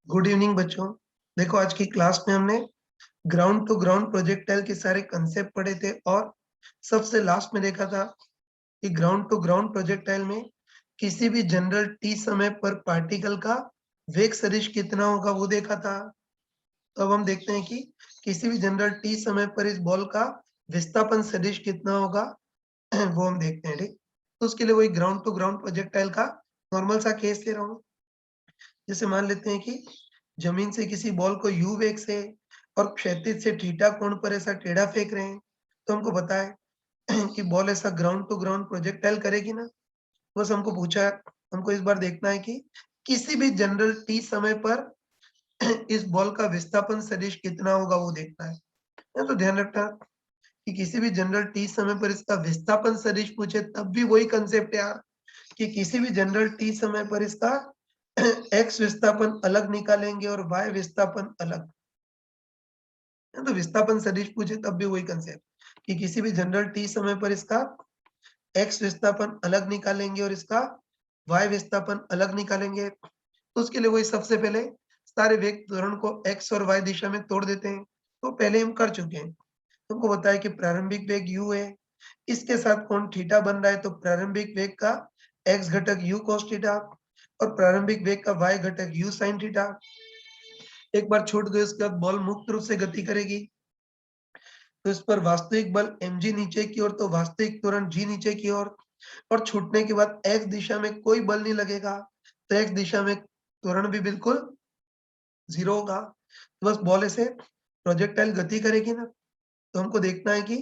Good evening बच्चों। देखो आज की क्लास में हमने ग्राउंड टू ग्राउंड प्रोजेक्टाइल के सारे कंसेप्ट पढ़े थे और सबसे लास्ट में देखा था कि ग्राउंड टू ग्राउंड प्रोजेक्टाइल में किसी भी जनरल टी समय पर पार्टिकल का वेग सदिश कितना होगा वो देखा था। तो अब हम देखते हैं कि किसी भी जनरल टी समय पर इस बॉल का विस्थापन सदिश कितना होगा वो हम देखते हैं। ठीक, तो उसके लिए वही ग्राउंड टू ग्राउंड प्रोजेक्टाइल का नॉर्मल सा केस ले रहा हूँ। जैसे मान लेते हैं कि जमीन से किसी बॉल को यू वेग से और क्षैतिज से थीटा कोण पर ऐसा टेढ़ा फेंक रहे हैं, तो हमको पता है कि बॉल ऐसा ग्राउंड टू ग्राउंड प्रोजेक्टाइल करेगी ना। बस हमको पूछा है, हमको इस बार देखना है कि किसी भी जनरल टी समय पर इस बॉल का विस्थापन सदिश कितना होगा वो देखना है। तो ध्यान रखना कि किसी भी जनरल टी समय पर इसका विस्थापन सदिश पूछे तब भी वही कंसेप्ट है यार, कि किसी भी जनरल टी समय पर इसका एक्स विस्थापन अलग निकालेंगे और वाई विस्थापन अलग। तो विस्थापन सदिश पूछे तब भी वही कंसेप्ट कि किसी भी जनरल टी समय पर इसका एक्स विस्थापन अलग निकालेंगे और इसका वाई विस्थापन अलग निकालेंगे। तो उसके लिए वही सबसे पहले सारे वेग त्वरण को एक्स और वाई दिशा में तोड़ देते हैं। तो पहले हम कर चुके हैं। तुमको बताया कि प्रारंभिक वेग u है, इसके साथ कोण थीटा बन रहा है, तो प्रारंभिक वेग का x घटक u cos थीटा और प्रारंभिक वेग का y घटक u sin थीटा। एक बार छूट गए उसके बाद बॉल मुक्त रूप से गति करेगी, तो इस पर वास्तविक बल mg नीचे की ओर, तो वास्तविक त्वरण g नीचे की ओर, और छूटने के बाद x दिशा में कोई बल नहीं लगेगा, तो x दिशा में त्वरण भी बिल्कुल 0 होगा। तो बस बॉल ऐसे प्रोजेक्टाइल गति करेगी ना, तो हमको देखना है कि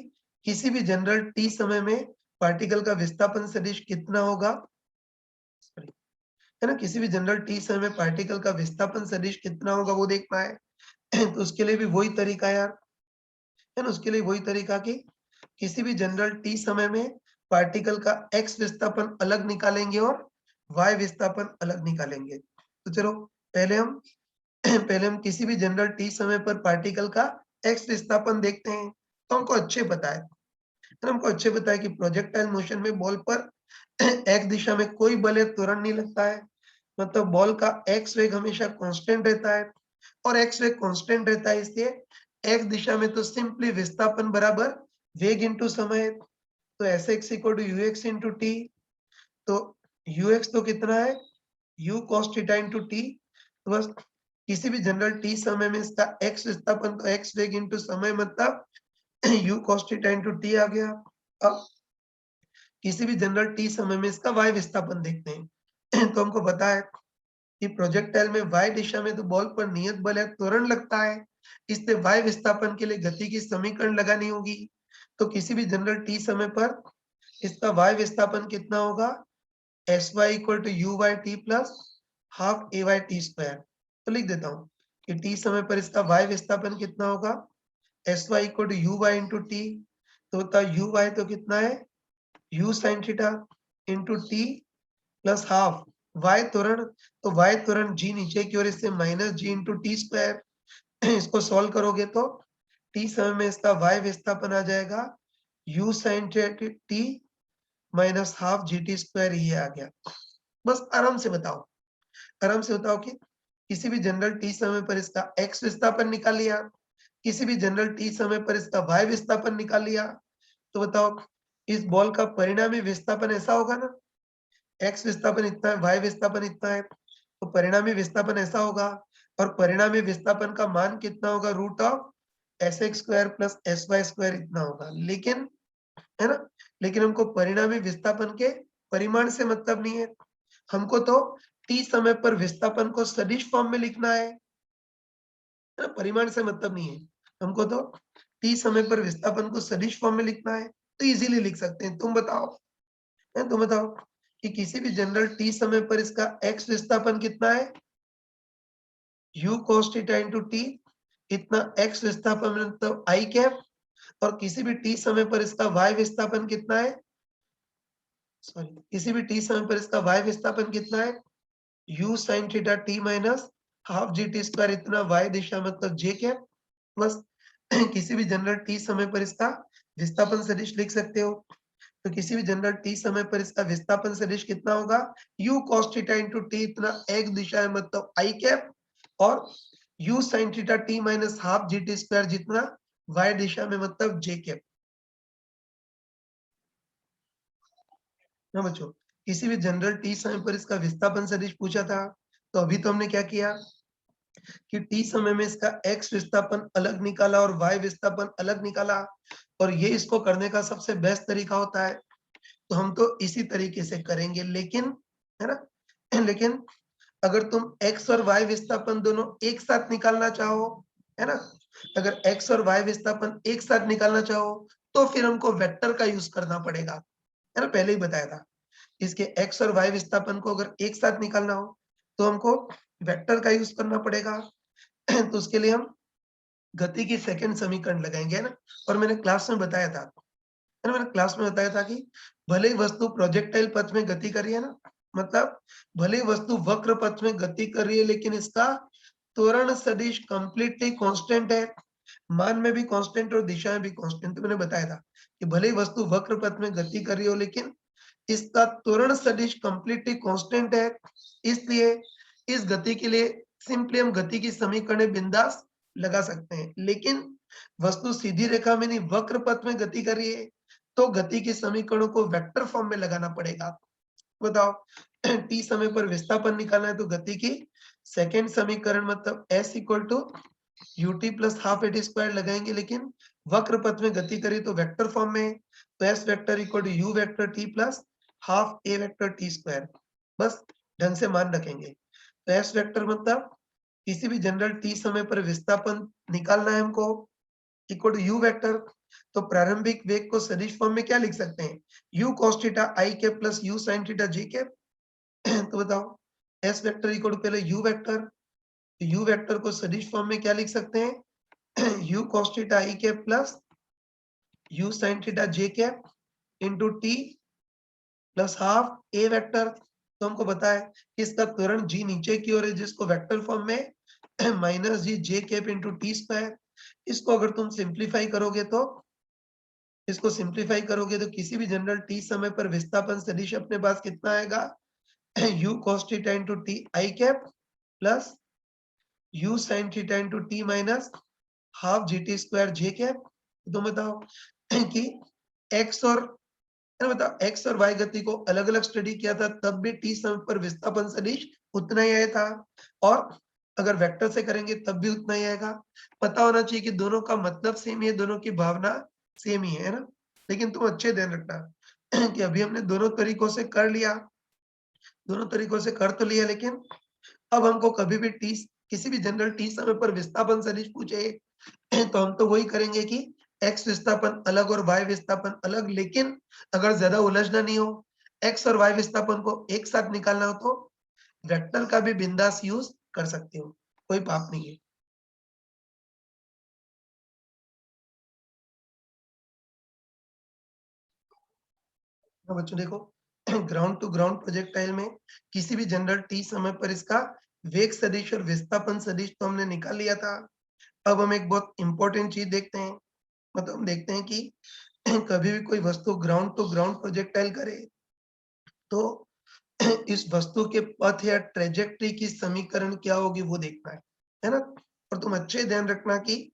किसी भी जनरल टी समय में पार्टिकल का विस्थापन सदिश कितना होगा। है ना, किसी भी जनरल टी समय में पार्टिकल का विस्थापन सदिश कितना होगा वो देखना है। तो उसके लिए भी वही तरीका यार, है ना, उसके लिए वही तरीका कि किसी भी जनरल टी समय में पार्टिकल का एक्स विस्थापन अलग निकालेंगे और वाई विस्थापन अलग निकालेंगे। तो चलो पहले हम पहले हम किसी भी जनरल टी समय पर पार्टिकल का एक्स विस्थापन देखते हैं। तो हमको अच्छे पता है, हमको अच्छे पता है कि प्रोजेक्टाइल मोशन में बॉल पर एक्स दिशा में कोई बल या त्वरण नहीं लगता है, मतलब बॉल का एक्स वेग हमेशा कांस्टेंट रहता है, और एक्स वेग कांस्टेंट रहता है इसलिए एक्स दिशा में तो सिंपली विस्थापन बराबर वेग इनटू समय। तो S X equal to U X into T, तो यू एक्स तो कितना है u cos theta into T. तो बस किसी भी जनरल टी समय में इसका एक्स विस्थापन तो एक्स वेग इंटू समय, मतलब u cos theta into t आ गया। अब किसी भी जनरल टी समय में इसका y विस्थापन देखते हैं। तो हमको पता है कि प्रोजेक्टाइल में y दिशा में तो बॉल पर नियत बल या त्वरण लगता है, इसलिए y विस्थापन के लिए गति की समीकरण लगानी होगी। तो किसी भी जनरल टी समय पर इसका y विस्थापन कितना होगा, sy equal to U by T plus half A Y T square. तो लिख देता हूँ कि टी समय पर इसका y विस्थापन कितना होगा, sy equal to U by into T, तो होता यू बाई तो कितना है u sin theta into T plus half y त्वरण, तो y त्वरण g नीचे की ओर, इससे माइनस जी इंटू टी स्क्वायर। इसको सॉल्व करोगे तो t समय में इसका y विस्थापन आ जाएगा u sin T minus half G T square, ये आ गया। बस आराम से बताओ, आराम से बताओ कि किसी भी जनरल टी समय पर इसका x विस्थापन निकाल लिया, किसी भी जनरल टी समय पर इसका y विस्थापन निकाल लिया, तो बताओ इस बॉल का परिणामी विस्थापन ऐसा होगा ना, x विस्थापन इतना है, y विस्थापन इतना है, तो परिणामी विस्थापन ऐसा होगा, और परिणामी विस्थापन का मान कितना होगा, root of S X square plus S Y square इतना होगा। लेकिन है ना, लेकिन हमको परिणामी विस्थापन के परिमाण से मतलब नहीं है, हमको तो t समय पर विस्थापन को सदिश फॉर्म में लिखना है ना, परिमाण से मतलब नहीं है हमको, तो t समय पर विस्थापन को सदिश फॉर्म में लिखना है, तो इजीली लिख सकते हैं। तुम बताओ, तुम बताओ कि किसी भी जनरल t समय पर इसका x विस्थापन कितना है, u cos theta into T, इतना x विस्थापन मतलब i कैप, और किसी भी t समय पर इसका y विस्थापन कितना है, सॉरी किसी भी t समय पर इसका y विस्थापन कितना है, u sin theta t minus half G T square, इतना y दिशा मतलब j कैप। बस किसी भी जनरल t समय पर इसका विस्थापन सदिश लिख सकते हो, तो किसी भी जनरल t समय पर इसका विस्थापन सदिश कितना होगा, u cos theta into T, इतना x दिशा है मतलब i कैप, और u sin theta t minus half G T square जितना y दिशा में मतलब j कैप। ना बच्चों, किसी भी जनरल t समय पर इसका विस्थापन सदिश पूछा था, तो अभी तो हमने क्या किया कि t समय में इसका x विस्थापन अलग निकाला और y विस्थापन अलग निकाला, और ये इसको करने का सबसे बेस्ट तरीका होता है। तो हम तो इसी तरीके से करेंगे, लेकिन है ना लेकिन अगर तुम x और y विस्थापन दोनों एक साथ निकालना चाहो, है ना, अगर x और y विस्थापन एक साथ निकालना चाहो तो फिर हमको वेक्टर का यूज करना पड़ेगा, है ना, पहले ही बताया था। इसके x और y विस्थापन को अगर एक साथ निकालना हो तो हमको वेक्टर का यूज करना पड़ेगा। तो उसके लिए हम गति की सेकंड समीकरण लगाएंगे, है ना। और मैंने क्लास में बताया था, है ना, मैंने क्लास में बताया था कि भले ही वस्तु प्रोजेक्टाइल पथ में गति कर रही है ना, मतलब भले ही वस्तु वक्र पथ में गति कर रही है, लेकिन इसका त्वरण सदिश कंप्लीटली कांस्टेंट है, मान में भी कांस्टेंट और दिशा में भी कांस्टेंट। तो मैंने बताया था कि भले ही वस्तु वक्र पथ में गति कर रही हो, लेकिन इसका त्वरण सदिश कंप्लीटली कांस्टेंट है, इसलिए इस गति के लिए सिंपली हम गति की समीकरण बिंदास लगा सकते हैं। लेकिन वस्तु सीधी रेखा में नहीं वक्र पथ में गति कर रही है, तो गति के समीकरणों को वेक्टर फॉर्म में लगाना पड़ेगा। बताओ, t समय पर विस्थापन निकालना है तो गति की सेकंड समीकरण मतलब s equal to ut plus half AT square लगाएंगे, लेकिन वक्र पथ में गति करी तो वेक्टर फॉर्म में, तो s vector equal to u vector t plus half a vector t square. बस ढंग से मान रखेंगे। तो s वेक्टर मतलब किसी भी जनरल t समय पर विस्थापन निकालना है हमको, इक्वल टू u वेक्टर। तो प्रारंभिक वेग को सदिश फॉर्म में क्या लिख सकते हैं, u cos theta i cap plus u sin theta j cap. तो बताओ, s वेक्टर इक्वल टू पहले u वेक्टर, तो u वेक्टर को सदिश फॉर्म में क्या लिख सकते हैं, u cos theta i cap plus u sin theta j cap into t plus half a vector. तो हमको पता है कि इसका त्वरण g नीचे की ओर है, जिसको वेक्टर फॉर्म में माइनस जी जे कैप इंटू टी स्क्वायर। इसको अगर तुम सिंप्लीफाई करोगे तो किसी भी जनरल t समय पर विस्थापन सदिश अपने पास कितना आएगा, u cos theta into T I cap plus u sin theta into T minus half G T square J cap. तो बताओ कि x और बताओ x और y गति को अलग अलग स्टडी किया था, तब भी t समय पर विस्थापन सदिश उतना ही आया था, और अगर वेक्टर से करेंगे तब भी उतना ही आएगा। पता होना चाहिए कि दोनों का मतलब सेम ही है, दोनों की भावना सेम ही है ना। लेकिन तुम अच्छे ध्यान रखना कि अभी हमने दोनों तरीकों से कर लिया, दोनों तरीकों से कर तो लिया, लेकिन अब हमको कभी भी टी किसी भी जनरल टी समय पर विस्थापन सदिश पूछे तो हम तो वही करेंगे कि x विस्थापन अलग और y विस्थापन अलग। लेकिन अगर ज्यादा उलझना नहीं हो, x और y विस्थापन को एक साथ निकालना हो, तो वेक्टर का भी बिंदास यूज कर सकते हो, कोई पाप नहीं है। तो बच्चों देखो, ग्राउंड टू ग्राउंड प्रोजेक्टाइल में किसी भी जनरल टी समय पर इसका वेग सदिश और विस्थापन सदिश तो हमने निकाल लिया था। अब हम एक बहुत इंपॉर्टेंट चीज देखते हैं, मतलब हम देखते हैं कि कभी भी कोई वस्तु ग्राउंड टू ग्राउंड प्रोजेक्टाइल करे तो इस वस्तु के पथ या ट्रेजेक्टरी की समीकरण क्या होगी वो देखना है ना। और तुम अच्छे ध्यान रखना कि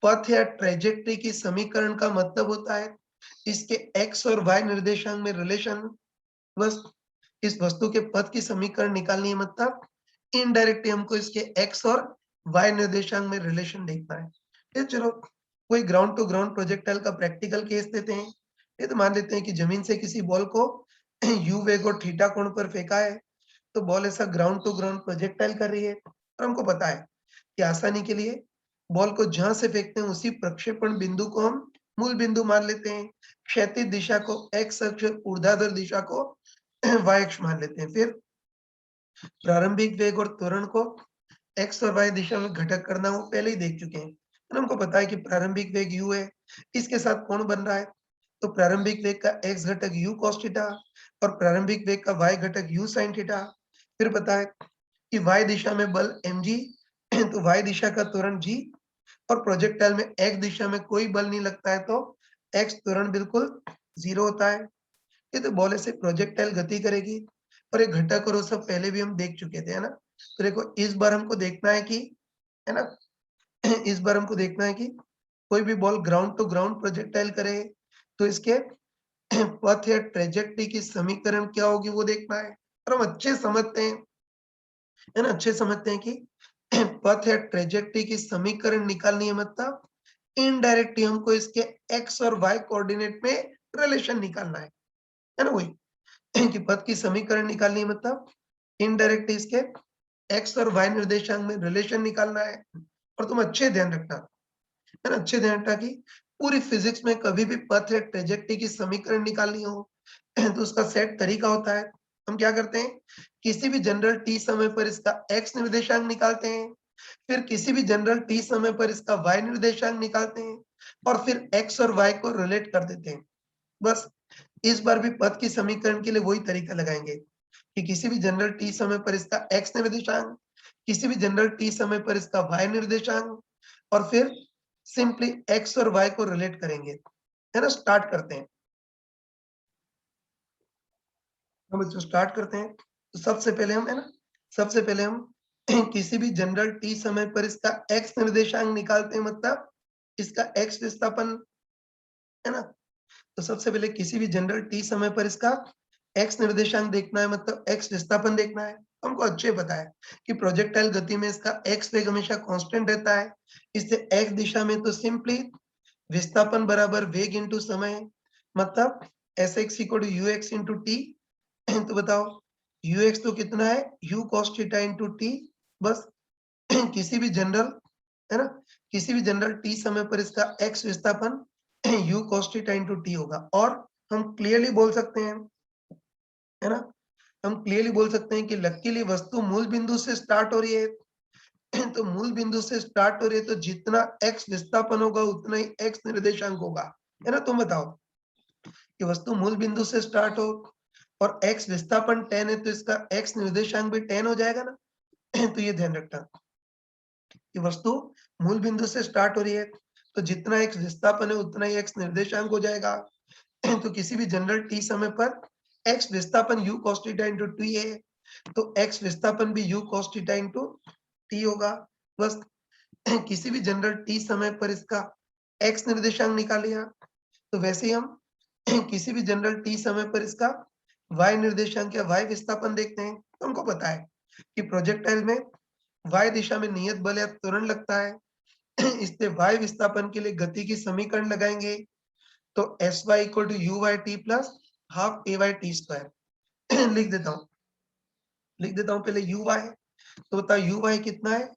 पथ या ट्रेजेक्टरी की समीकरण का मतलब होता है इसके x और y निर्देशांक में रिलेशन। बस इस वस्तु के पथ की समीकरण निकालनी है, मतलब इनडायरेक्टली हमको इसके x और y निर्देशांक में रिलेशन देखना है। ये चलो कोई ग्राउंड टू ग्राउंड प्रोजेक्टाइल का प्रैक्टिकल केस देते हैं। ये तो मान लेते हैं कि जमीन से किसी बॉल को u वेग और थीटा कोण पर फेंका है, तो बॉल ऐसा ग्राउंड टू ग्राउंड प्रोजेक्टाइल कर रही है, और हमको पता है कि आसानी के लिए बॉल को जहां से फेंकते हैं उसी प्रक्षेपण बिंदु को हम मूल बिंदु मान लेते हैं। क्षैतिज दिशा को x अक्ष, ऊर्ध्वाधर दिशा को y अक्ष मान लेते हैं। फिर प्रारंभिक वेग और त्वरण को x और y दिशा में घटक करना वो पहले ही देख चुके हैं, तो हमको पता है कि प्रारंभिक वेग u है, इसके साथ कौन बन रहा है, तो प्रारंभिक वेग का x घटक u cos थीटा और प्रारंभिक वेग का y घटक u sin थीटा। फिर पता है कि y दिशा में बल mg, तो y दिशा का त्वरण g, और प्रोजेक्टाइल में x दिशा में कोई बल नहीं लगता है, तो x त्वरण बिल्कुल 0 होता है। ये तो बॉल से प्रोजेक्टाइल गति करेगी, और एक घटक और वो सब पहले भी हम देख चुके थे, है ना। तो देखो इस बार हमको देखना है कि, है ना, इस बार हमको देखना है कि कोई भी ball ground to ground projectile करे तो इसके पथ या ट्रेजेक्टरी की समीकरण क्या होगी वो देखना है। और हम अच्छे समझते हैं, है ना, अच्छे समझते हैं कि पथ या ट्रेजेक्टरी की समीकरण निकालनी है, मतलब इनडायरेक्टली हमको इसके एक्स और वाई कोऑर्डिनेट में रिलेशन निकालना है ना, वही कि पथ की समीकरण निकालनी है, मतलब इनडायरेक्टली इसके एक्स और वाई निर्देशांक में रिलेशन निकालना है। और तुम अच्छे ध्यान रखना, है ना, अच्छे ध्यान रखना कि पूरी फिजिक्स में कभी भी पथ या ट्रेजेक्टरी की समीकरण निकालनी हो तो उसका सेट तरीका होता है। हम क्या करते हैं, किसी भी जनरल टी समय पर इसका एक्स निर्देशांक निकालते हैं, फिर किसी भी जनरल टी समय पर इसका वाई निर्देशांक निकालते हैं, और फिर एक्स और वाई को रिलेट कर देते हैं। बस इस बार भी पथ की समीकरण के लिए वही तरीका लगाएंगे कि किसी भी जनरल टी समय पर इसका एक्स निर्देशांक, किसी भी जनरल टी समय पर इसका वाई निर्देशांक, और फिर सिंपली एक्स और वाई को रिलेट करेंगे, है ना। स्टार्ट करते हैं, हम इसको स्टार्ट करते हैं। तो सबसे पहले हम, है ना, सबसे पहले हम किसी भी जनरल टी समय पर इसका एक्स निर्देशांक निकालते हैं, मतलब इसका एक्स विस्थापन, है ना। तो सबसे पहले किसी भी जनरल टी समय पर इसका एक्स निर्देशांक देखना है, मतलब एक्स विस्थापन देखना है। हमको अच्छे पता है कि प्रोजेक्टाइल गति में इसका एक्स वेग हमेशा कांस्टेंट रहता है, इससे एक्स दिशा में तो सिंपली विस्थापन बराबर वेग इंटू समय, मतलब S X equal to U X into T. तो बताओ यू एक्स तो कितना है, U cos theta into T. बस किसी भी जनरल, है ना, किसी भी जनरल टी समय पर इसका एक्स विस्थापन you cos theta into T होगा। और हम क्लियरली बोल सकते हैं, है ना, हम क्लियरली बोल सकते हैं कि लकीली वस्तु मूल बिंदु से स्टार्ट हो रही है तो मूल बिंदु से स्टार्ट हो रही है तो जितना एक्स विस्थापन होगा उतना ही एक्स निर्देशांक होगा, है ना। तुम बताओ कि वस्तु मूल बिंदु से स्टार्ट हो और एक्स विस्थापन 10 है तो इसका एक्स निर्देशांक भी 10 हो जाएगा ना तो ये ध्यान रखना कि वस्तु मूल बिंदु से स्टार्ट हो रही है तो जितना एक्स विस्थापन है उतना ही एक्स निर्देशांक हो जाएगा। तो किसी भी जनरल टी समय पर एक्स विस्थापन u cos theta into T है तो एक्स विस्थापन भी u cos theta into T होगा। बस किसी भी जनरल टी समय पर इसका एक्स निर्देशांक निकाल लिया, तो वैसे ही हम किसी भी जनरल टी समय पर इसका वाई निर्देशांक या वाई विस्थापन देखते हैं। तो हमको पता है कि प्रोजेक्टाइल में वाई दिशा में नियत बल या त्वरण लगता है इससे वाई विस्थापन के लिए गति की समीकरण लगाएंगे, तो S Y equal to U Y T plus half A Y T square लिख देता हूँ, पहले यू वाई। तो बताओ यू वाई कितना है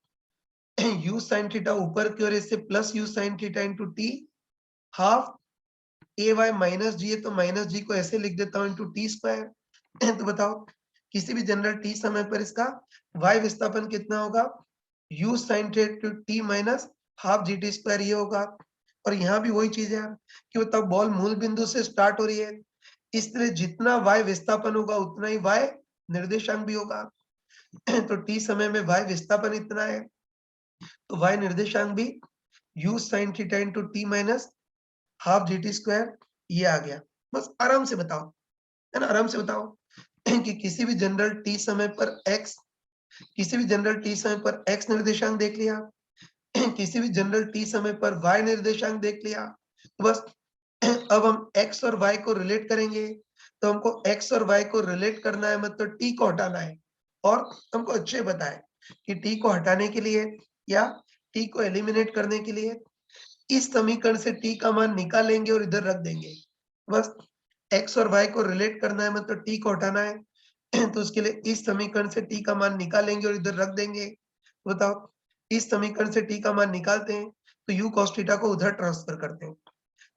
यू साइन थीटा ऊपर की ओर इससे plus u sine theta into t, half ए वाई माइनस जी है तो माइनस जी को ऐसे लिख देता हूँ इंटू टी स्क्वायर तो बताओ किसी भी जनरल टी समय पर इसका वाई विस्थापन कितना होगा, you sine theta T minus half G T square ये होगा। और यहाँ भी वही चीज है कि बताओ बॉल मूल बिंदु से स्टार्ट हो रही है, इसलिए जितना वाई विस्थापन होगा उतना ही वाई निर्देशांक भी होगा तो टी समय में वाई विस्थापन इतना है तो वाई निर्देशांक भी u sin theta into T minus half G T square ये आ गया। बस आराम से बताओ, है ना, आराम से बताओ कि किसी भी जनरल टी समय पर x, किसी भी जनरल टी समय पर x निर्देशांक देख लिया किसी भी जनरल टी समय पर y निर्देशांक देख लिया, तो बस अब हम x और y को रिलेट करेंगे। तो हमको x और y को रिलेट करना है, मतलब t को हटाना है। और हमको अच्छे पता है कि t को हटाने के लिए या t को एलिमिनेट करने के लिए इस समीकरण से t का मान निकालेंगे और इधर रख देंगे। बस x और y को रिलेट करना है, मतलब t को हटाना है तो उसके लिए इस समीकरण से t का मान निकालेंगे और इधर रख देंगे। बताओ इस समीकरण से t का मान निकालते हैं तो u cos थीटा को उधर ट्रांसफर करते हैं,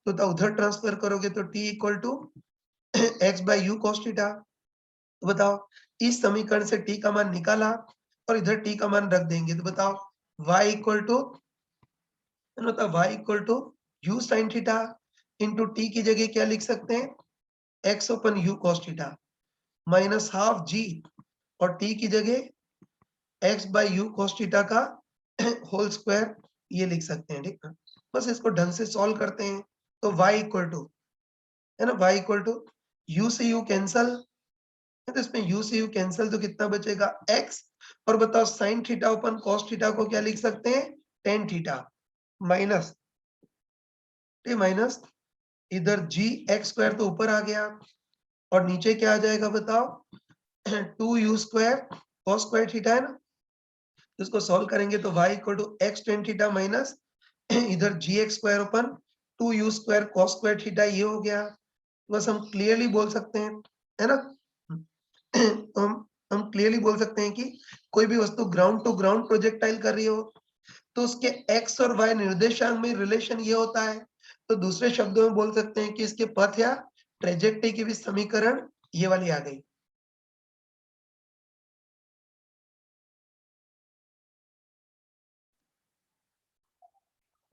तो उधर ट्रांसफर करोगे तो t equal to x by you cos theta. तो बताओ इस समीकरण से t का मान निकाला और इधर t का मान रख देंगे, तो बताओ y इक्वल टू, मतलब y equal to u sine theta into t की जगह क्या लिख सकते हैं x open u cos theta minus half g और t की जगह x by you cos theta का होल स्क्वायर ये लिख सकते हैं, ठीक है। बस इसको ढंग से सॉल्व करते हैं तो y इक्वल टू, है ना, y इक्वल टू यू से यू कैंसल, तो इसमें u से u कैंसिल, तो कितना बचेगा x। और बताओ साइन थीटा अपन कॉस थीटा को क्या लिख सकते हैं, टेन थीटा माइनस माइनस इधर जी एक्स स्क्वायर तो ऊपर आ गया और नीचे क्या आ जाएगा बताओ, two you square cos square theta है ना। इसको सॉल्व करेंगे तो y equal to x tan theta minus इधर g x square open two you square cos square theta, ये हो गया। बस हम क्लियरली बोल सकते हैं, है ना। तो हम क्लियरली बोल सकते हैं कि कोई भी वस्तु ग्राउंड टू ग्राउंड प्रोजेक्टाइल कर रही हो तो उसके एक्स और वाई निर्देशांक में रिलेशन ये होता है। तो दूसरे शब्दों में बोल सकते हैं कि इसके पथ या ट्रेजेक्टरी की भी समीकरण ये वाली आ गई।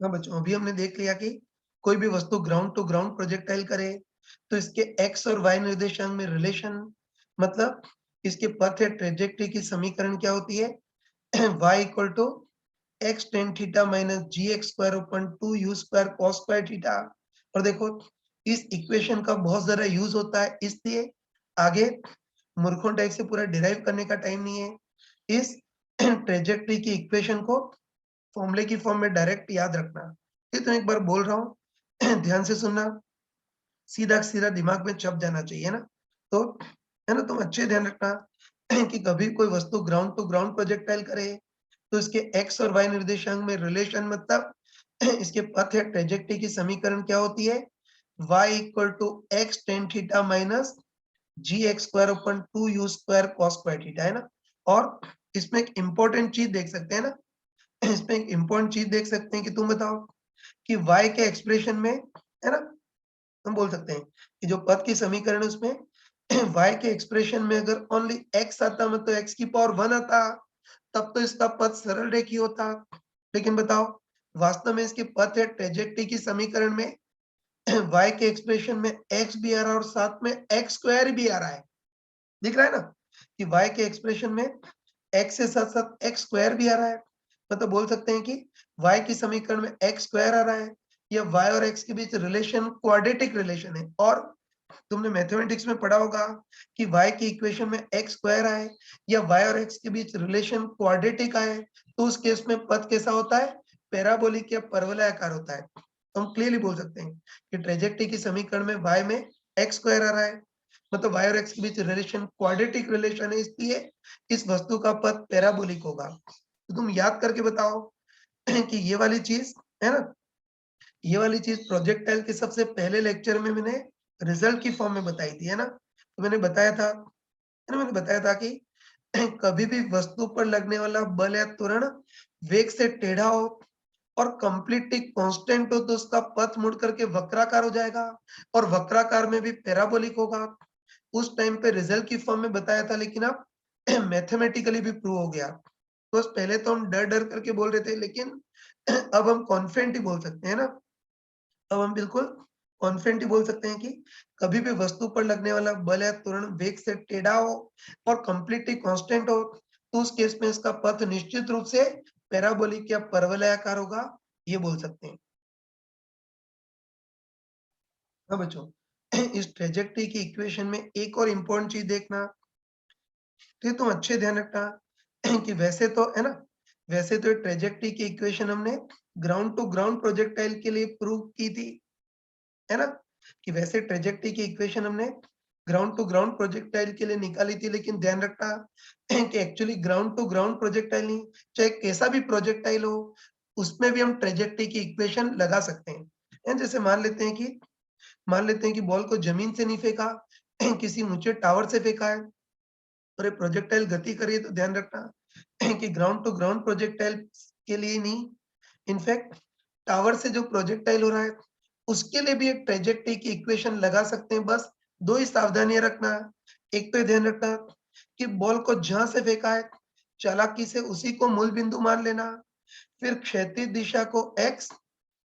हाँ बच्चों, अभी हमने देख लिया कि कोई भी वस्तु ग्राउंड टू ग्राउंड प्रोजेक्टाइल करे तो इसके एक्स और वाई निर्देशांक में रिलेशन, मतलब इसके पथ या ट्रेजेक्टरी की समीकरण क्या होती है, y equal to x tan theta minus G x square open two you square cos square theta. और देखो इस इक्वेशन का बहुत ज्यादा यूज होता है, इसलिए आगे मूर्खों टाइप से पूरा डिराइव करने का टाइम नहीं है। इस ट्रेजेक्टरी की इक्वेशन को फॉर्मूले की फॉर्म में डायरेक्ट याद रखना। ये तो एक बार बोल रहा हूँ, ध्यान से सुनना, सीधा सीधा दिमाग में छप जाना चाहिए ना। तो है ना, तुम अच्छे ध्यान रखना कि कभी कोई वस्तु ग्राउंड टू ग्राउंड प्रोजेक्टाइल करे तो इसके एक्स और वाई निर्देशांक में रिलेशन, मतलब इसके पथ या ट्रेजेक्टरी की समीकरण क्या होती है, y equal to x tan theta minus G x square upon two you square cos square theta, है ना। और इसमें एक इंपॉर्टेंट चीज देख सकते हैं ना, इसमें एक इंपॉर्टेंट चीज देख सकते हैं कि तुम बताओ कि y के एक्सप्रेशन में, है ना, हम बोल सकते हैं कि जो पद की समीकरण है उसमें y के एक्सप्रेशन में अगर ओनली x आता, मतलब x की पावर 1 आता, तब तो इसका पद सरल रेखीय होता। लेकिन बताओ वास्तव में इसके पथ या ट्रेजेक्टरी की समीकरण में y के एक्सप्रेशन में x भी आ रहा है और साथ में x स्क्वायर भी आ रहा है। दिख रहा है ना कि y के एक्सप्रेशन में x के साथ साथ x स्क्वायर भी आ रहा है। मतलब बोल सकते हैं कि y की समीकरण में x स्क्वायर आ रहा है, या y और x के बीच रिलेशन क्वाड्रेटिक रिलेशन है। और तुमने मैथमेटिक्स में पढ़ा होगा कि y की इक्वेशन में x स्क्वायर आए या y और x के बीच रिलेशन क्वाड्रेटिक आए तो उस केस में पद कैसा होता है, पैराबोलिक या परवलयाकार होता है। तो हम क्लियरली बोल सकते हैं कि ट्रेजेक्टरी की समीकरण में y में x स्क्वायर आ रहा है, मतलब y और x के बीच रिलेशन क्वाड्रेटिक रिलेशन है, इसलिए इस वस्तु का पद पैराबोलिक होगा। तो तुम याद करके बताओ कि ये वाली चीज, है ना, ये वाली चीज प्रोजेक्टाइल के सबसे पहले लेक्चर में मैंने रिजल्ट की फॉर्म में बताई थी, है ना। तो मैंने बताया था, है ना, मैंने बताया था कि कभी भी वस्तु पर लगने वाला बल या त्वरण वेग से टेढ़ा हो और कंप्लीटली कांस्टेंट हो तो उसका पथ मुड़ करके वक्राकार हो जाएगा और वक्राकार में भी पैराबोलिक होगा। उस टाइम पे रिजल्ट की फॉर्म में बताया था, लेकिन अब मैथमेटिकली भी प्रूव हो गया। तो पहले तो हम डर डर करके बोल रहे थे, लेकिन अब हम कॉन्फिडेंट ही बोल सकते हैं ना। अब हम बिल्कुल कॉन्फिडेंट ही बोल सकते हैं कि कभी भी वस्तु पर लगने वाला बल या त्वरण वेग से टेढ़ा हो और कंप्लीटली कांस्टेंट हो तो उस केस में इसका पथ निश्चित रूप से पैराबोलिक या परवलयाकार होगा, ये बोल सकते हैं। हाँ बच्चों, इस ट्रेजेक्टरी की इक्वेशन में एक और इम्पोर्टेंट चीज देखना, तो तुम अच्छे ध्यान रखना कि वैसे तो, है ना, वैसे तो ट्रेजेक्टरी की इक्वेशन हमने ग्राउंड टू ग्राउंड प्रोजेक्टाइल के लिए प्रूव की थी, है ना, कि वैसे ट्रेजेक्टरी की इक्वेशन हमने ग्राउंड टू ग्राउंड प्रोजेक्टाइल के लिए निकाली थी। लेकिन ध्यान रखना कि actually ground to ground projectile नहीं, चाहे कैसा भी प्रोजेक्टाइल हो उसमें भी हम ट्रेजेक्टरी की इक्वेशन लगा सकते हैं। जैसे मान लेते हैं कि बॉल को जमीन से नहीं फेंका, किसी ऊंचे टावर से फेंका है और ये प्रोजेक्टाइल गति कर रही है, तो ध्यान रखना कि ग्राउंड टू ग्राउंड प्रोजेक्टाइल के लिए नहीं, इनफैक्ट टावर से जो प्रोजेक्टाइल हो रहा है उसके लिए भी एक ट्रेजेक्टरी की इक्वेशन लगा सकते हैं। बस दो ही सावधानियां रखना, एक तो ध्यान रखना कि बॉल को जहां से फेंका है चालाकी से उसी को मूल बिंदु मान लेना, फिर क्षैतिज दिशा को x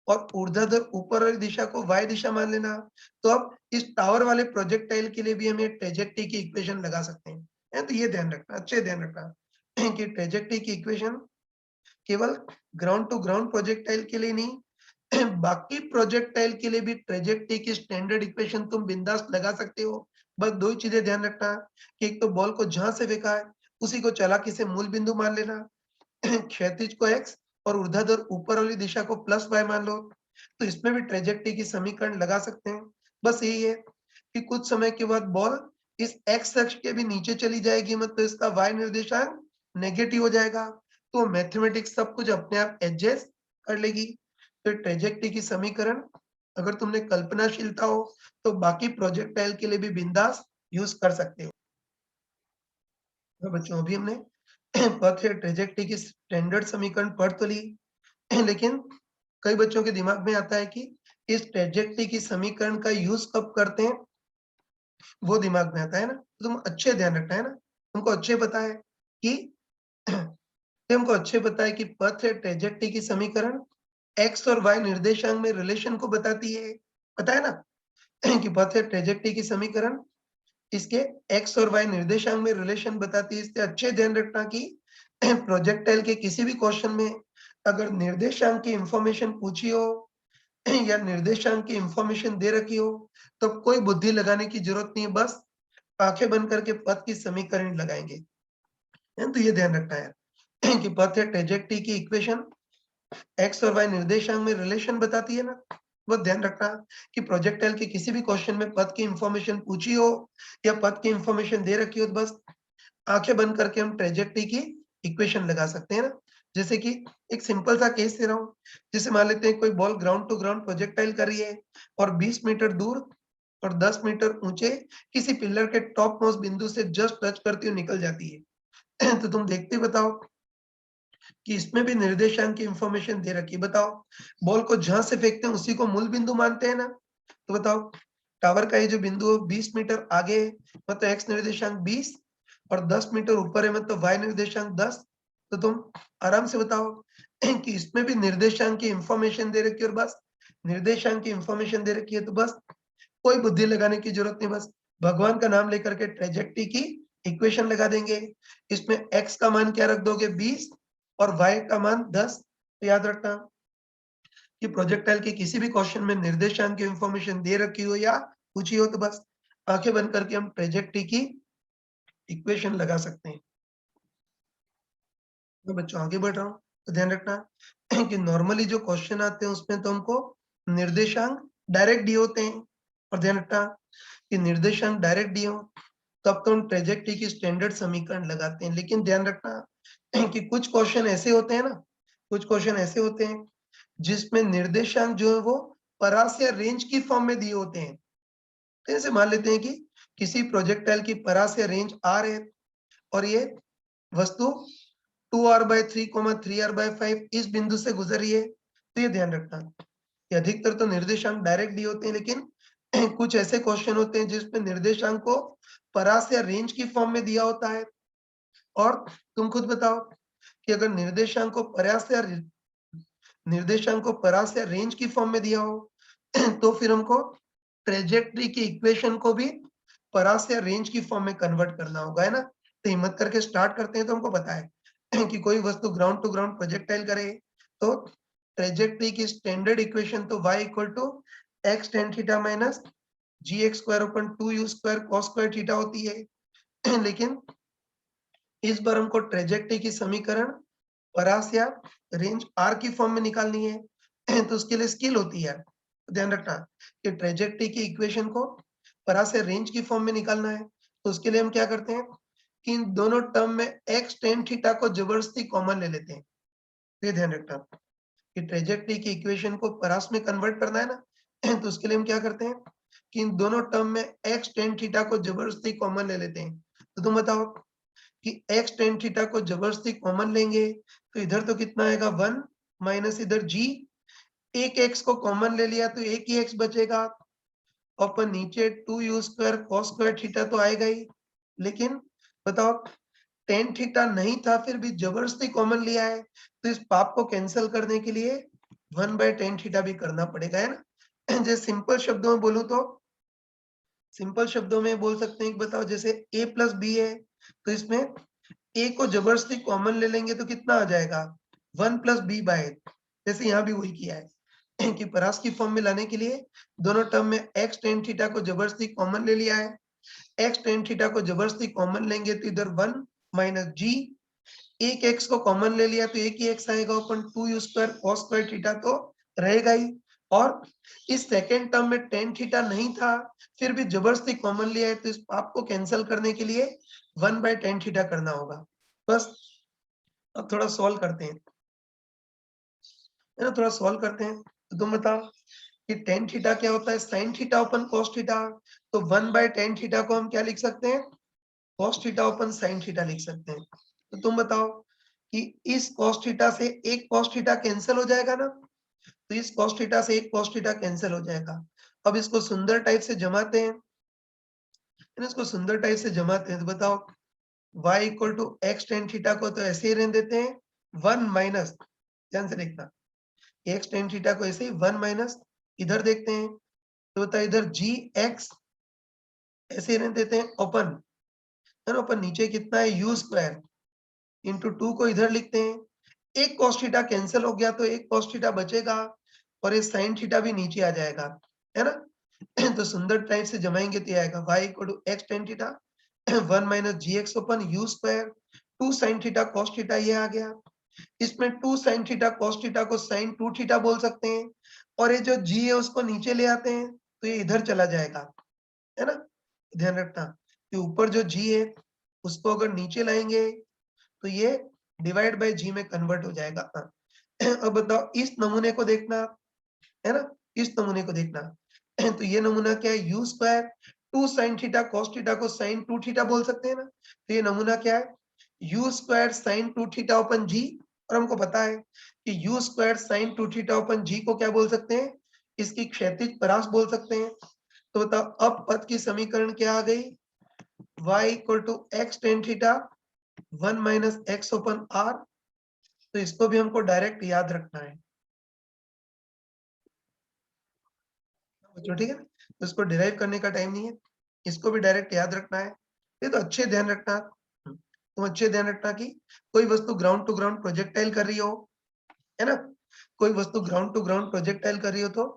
और ऊर्ध्वाधर ऊपर वाली दिशा को y दिशा मान लेना। तो अब इस टावर वाले प्रोजेक्टाइल के लिए भी हम ये ट्रेजेक्टरी की इक्वेशन लगा सकते हैं। तो ये ध्यान रखना, अच्छे ध्यान रखना कि ट्रेजेक्टरी की इक्वेशन केवल ग्राउंड टू ग्राउंड प्रोजेक्टाइल के लिए नहीं, बाकी प्रोजेक्टाइल के लिए भी ट्रेजेक्टरी की स्टैंडर्ड इक्वेशन तुम बिंदास लगा सकते हो। बस 2 ही चीजें ध्यान रखना कि एक तो बॉल को जहां से फेंका है उसी को चालाकी से मूल बिंदु मान लेना। क्षैतिज को x और ऊर्ध्वाधर ऊपर वाली दिशा को प्लस y मान लो। तो इसमें भी ट्रेजेक्टरी की समीकरण लगा सकते हैं। बस यही है कि कुछ समय के बाद बॉल इस x अक्ष के भी नीचे चली जाएगी, मतलब इसका y निर्देशांक नेगेटिव हो जाएगा। तो मैथमेटिक्स सब कुछ अपने आप एडजस्ट कर लेगी। तो ट्रेजेक्टरी की समीकरण अगर तुमने कल्पनाशीलता हो तो बाकी प्रोजेक्टाइल के लिए भी बिंदास यूज कर सकते हो। तो बच्चों अभी हमने पथ या ट्रेजेक्टरी की स्टैंडर्ड समीकरण पढ़ तो ली, लेकिन कई बच्चों के दिमाग में आता है कि इस ट्रेजेक्टरी की समीकरण का यूज कब करते हैं, वो दिमाग में आता है ना। तो तुम अच्छे ध्यान रखना है ना, तुमको अच्छे पता है कि तुमको अच्छे पता है कि पथ या ट्रेजेक्टरी की समीकरण एक्स और वाई निर्देशांक में रिलेशन को बताती है। पता है ना कि पथ या ट्रेजेक्टरी की समीकरण इसके एक्स और वाई निर्देशांक में रिलेशन बताती है। इससे अच्छे ध्यान रखना कि प्रोजेक्टाइल के किसी भी क्वेश्चन में अगर निर्देशांक की इंफॉर्मेशन पूछी हो या निर्देशांक की इंफॉर्मेशन दे रखी हो तो कोई बुद्धि लगाने की जरूरत नहीं है, बस आंखें बंद करके पथ की समीकरण लगाएंगे। तो ये ध्यान रखना है कि पथ या ट्रेजेक्टरी की इक्वेशन एक्स और वाई निर्देशांक में रिलेशन बताती है ना। वो ध्यान रखना कि प्रोजेक्टाइल के किसी भी क्वेश्चन में पथ की इंफॉर्मेशन पूछी हो या पथ की इंफॉर्मेशन दे रखी हो तो बस आंखें बंद करके हम ट्रेजेक्टरी की इक्वेशन लगा सकते हैं ना। जैसे कि एक सिंपल सा केस दे रहा हूँ, जैसे मान लेते हैं कोई ball ground to ground projectile कर रही है और 20 मीटर दूर और 10 मीटर ऊंचे किसी पिलर के टॉप मोस्ट बिंदु से जस्ट टच करती हुई निकल जाती है। तो तुम देखते ही बताओ कि इसमें भी निर्देशांक की इंफॉर्मेशन दे रखी है। बताओ बॉल को जहां से फेंकते हैं उसी को मूल बिंदु मानते हैं ना। तो बताओ टावर का ये जो बिंदु है 20 मीटर आगे है, मतलब एक्स निर्देशांक 20 और 10 मीटर ऊपर है, मतलब वाई निर्देशांक 10। तो तुम आराम से बताओ कि इसमें भी निर्देशांक की इंफॉर्मेशन दे रखी है और बस निर्देशांक की इंफॉर्मेशन दे रखी है, तो बस कोई बुद्धि लगाने की जरूरत नहीं, बस भगवान का नाम लेकर के ट्रेजेक्टरी की इक्वेशन लगा देंगे। इसमें x का मान क्या रख दोगे 20 और y का मान 10। तो याद रखना कि प्रोजेक्टाइल के किसी भी क्वेश्चन में निर्देशांक की इंफॉर्मेशन दे रखी हो या पूछी हो तो बस आंखें बंद करके हम ट्रेजेक्टरी की इक्वेशन लगा सकते हैं। मैं बच्चों आगे बढ़ रहा हूँ तो ध्यान रखना कि नॉर्मली जो क्वेश्चन आते हैं उसमें तो हमको निर्देशांक डायरेक्ट दिए होते हैं, और ध्यान रखना कि निर्देशांक डायरेक्ट दिए हो तब तो हम ट्रेजेक्टरी की स्टैंडर्ड समीकरण लगाते हैं। लेकिन ध्यान रखना कि कुछ क्वेश्चन ऐसे होते हैं ना, कुछ क्वेश्चन ऐसे होते हैं जिसमें निर्देशांक जो है वो परास या रेंज की फॉर्म में दिए होते हैं। तो ऐसे मान लेते हैं कि किसी प्रोजेक्टाइल की परास या रेंज आर है और ये वस्तु 2r/3, 3r/5 इस बिंदु से गुजर रही है। तो ये ध्यान रखना कि अधिकतर तो निर्देशांक डायरेक्ट दिए होते हैं, लेकिन कुछ ऐसे क्वेश्चन होते हैं जिसमें निर्देशांक को परास या रेंज की फॉर्म में दिया होता है। और तुम खुद बताओ कि अगर निर्देशांक को परास या रेंज की फॉर्म में दिया हो तो फिर हमको ट्रेजेक्टरी की इक्वेशन को भी परास या रेंज की फॉर्म में कन्वर्ट करना होगा, है ना। तो हिम्मत करके स्टार्ट करते हैं। तो हमको पता है कि कोई वस्तु ग्राउंड टू ग्राउंड प्रोजेक्टाइल करे तो ट्रेजेक्टरी की स्टैंडर्ड इक्वेशन तो y equal to x tan theta minus gx² / 2u² cos² theta होती है। लेकिन इस बार हमको ट्रेजेक्टरी की समीकरण परास या रेंज आर की फॉर्म में निकालनी है तो उसके लिए स्किल होती है। तो ध्यान रखना कि ट्रेजेक्टरी की इक्वेशन को परास या रेंज की फॉर्म में निकालना है तो उसके लिए हम क्या करते हैं कि इन दोनों टर्म में x tan थीटा को जबरदस्ती कॉमन ले लेते हैं। तो ये ध्यान रखना कि ट्रेजेक्टरी की इक्वेशन को परास में कन्वर्ट करना है ना तो उसके लिए हम क्या करते हैं कि इन दोनों टर्म में x tan थीटा को जबरदस्ती कॉमन ले लेते हैं। तो तुम बताओ कि x tan थीटा को जबरदस्ती कॉमन लेंगे तो इधर तो कितना आएगा 1 माइनस इधर g, एक x को कॉमन ले लिया तो एक ही x बचेगा और पर नीचे 2u² cos² थीटा तो आएगा ही। लेकिन बताओ tan थीटा नहीं था फिर भी जबरदस्ती कॉमन लिया है तो इस पाप को कैंसिल करने के लिए 1/tan थीटा भी करना पड़ेगा, है ना। जैसे सिंपल शब्दों में बोल सकते हैं कि बताओ जैसे a प्लस बी है तो इसमें a को जबरदस्ती कॉमन ले लेंगे तो कितना आ जाएगा 1 प्लस बी बाय। जैसे यहाँ भी वही किया है कि परास की फॉर्म में लाने के लिए दोनों टर्म में x tan थीटा को जबरदस्ती कॉमन ले लिया है x tan थीटा को जबरदस्ती कॉमन लेंगे तो इधर 1 माइनस जी, एक x को कॉमन ले लिया तो एक ही x आएगा, अपन 2u square cos square theta तो रहेगा ही। और इस सेकेंड टर्म में tan थीटा नहीं था, फिर भी जबरदस्ती कॉमन लिया है तो इस पाप को कैंसिल करने के लिए 1 बाय tan थीटा करना होगा। बस अब थोड़ा सॉल्व करते हैं, है ना, थोड़ा सॉल्व करते हैं। तो तुम बताओ कि tan थीटा क्या होता है, sin थीटा अपन cos थीटा, तो 1 बाय tan थीटा को हम क्या लिख सकते हैं, cos थीटा अपन sin थीटा लिख सकते हैं। तो तुम बताओ कि इस cos थीटा से एक cos थीटा कैंसिल हो जाएगा ना, तो इस cos थीटा से एक cos थीटा कैंसिल हो जाएगा। अब इसको सुंदर टाइप से जमाते हैं, इसको सुंदर टाइप से जमाते हैं, तो बताओ y equal to X tan theta को तो ऐसे ही रहने देते हैं 1 माइनस, ध्यान से देखना, x tan थीटा को ऐसे ही 1 माइनस, इधर देखते हैं तो बताओ इधर जी एक्स ऐसे ही रहने देते हैं ओपन, है ना, ओपन नीचे कितना है u स्क्वायर इंटू 2 को इधर लिखते हैं, एक cos थीटा कैंसिल हो गया तो एक cos थीटा बचेगा और ये sin थीटा भी नीचे आ जाएगा, है ना। तो सुंदर टाइप से जमाएंगे तो ये आएगा y equal to X tan theta 1 minus G X upon u square 2 sin theta cos theta, ये आ गया। इसमें 2 sin थीटा cos थीटा को sin 2 थीटा बोल सकते हैं, और ये जो g है उसको नीचे ले आते हैं तो ये इधर चला जाएगा, है ना। ध्यान रखना कि ऊपर जो g है उसको अगर नीचे लाएंगे तो ये डिवाइड बाय जी में कन्वर्ट हो जाएगा। अब बताओ इस नमूने को देखना, है ना, इस नमूने को देखना। तो ये नमूना क्या है, u square 2 sin theta cos theta को sin 2 थीटा बोल सकते हैं ना, तो ये नमूना क्या है, u square sin 2 theta open g, और हमको पता है कि u square sin 2 theta open g को क्या बोल सकते हैं, इसकी क्षैतिज परास बोल सकते हैं। तो बताओ अब पद की समीकरण क्या आ गई, y equal to X tan theta 1 minus x upon r, तो इसको भी हमको डायरेक्ट याद रखना है, ठीक है, तो इसको डिराइव करने का टाइम नहीं है, इसको भी डायरेक्ट याद रखना है। ये तो अच्छे ध्यान रखना, तुम अच्छे ध्यान रखना कि कोई वस्तु ग्राउंड टू ग्राउंड प्रोजेक्टाइल कर रही हो, है ना, कोई वस्तु ग्राउंड टू ग्राउंड प्रोजेक्टाइल कर रही हो तो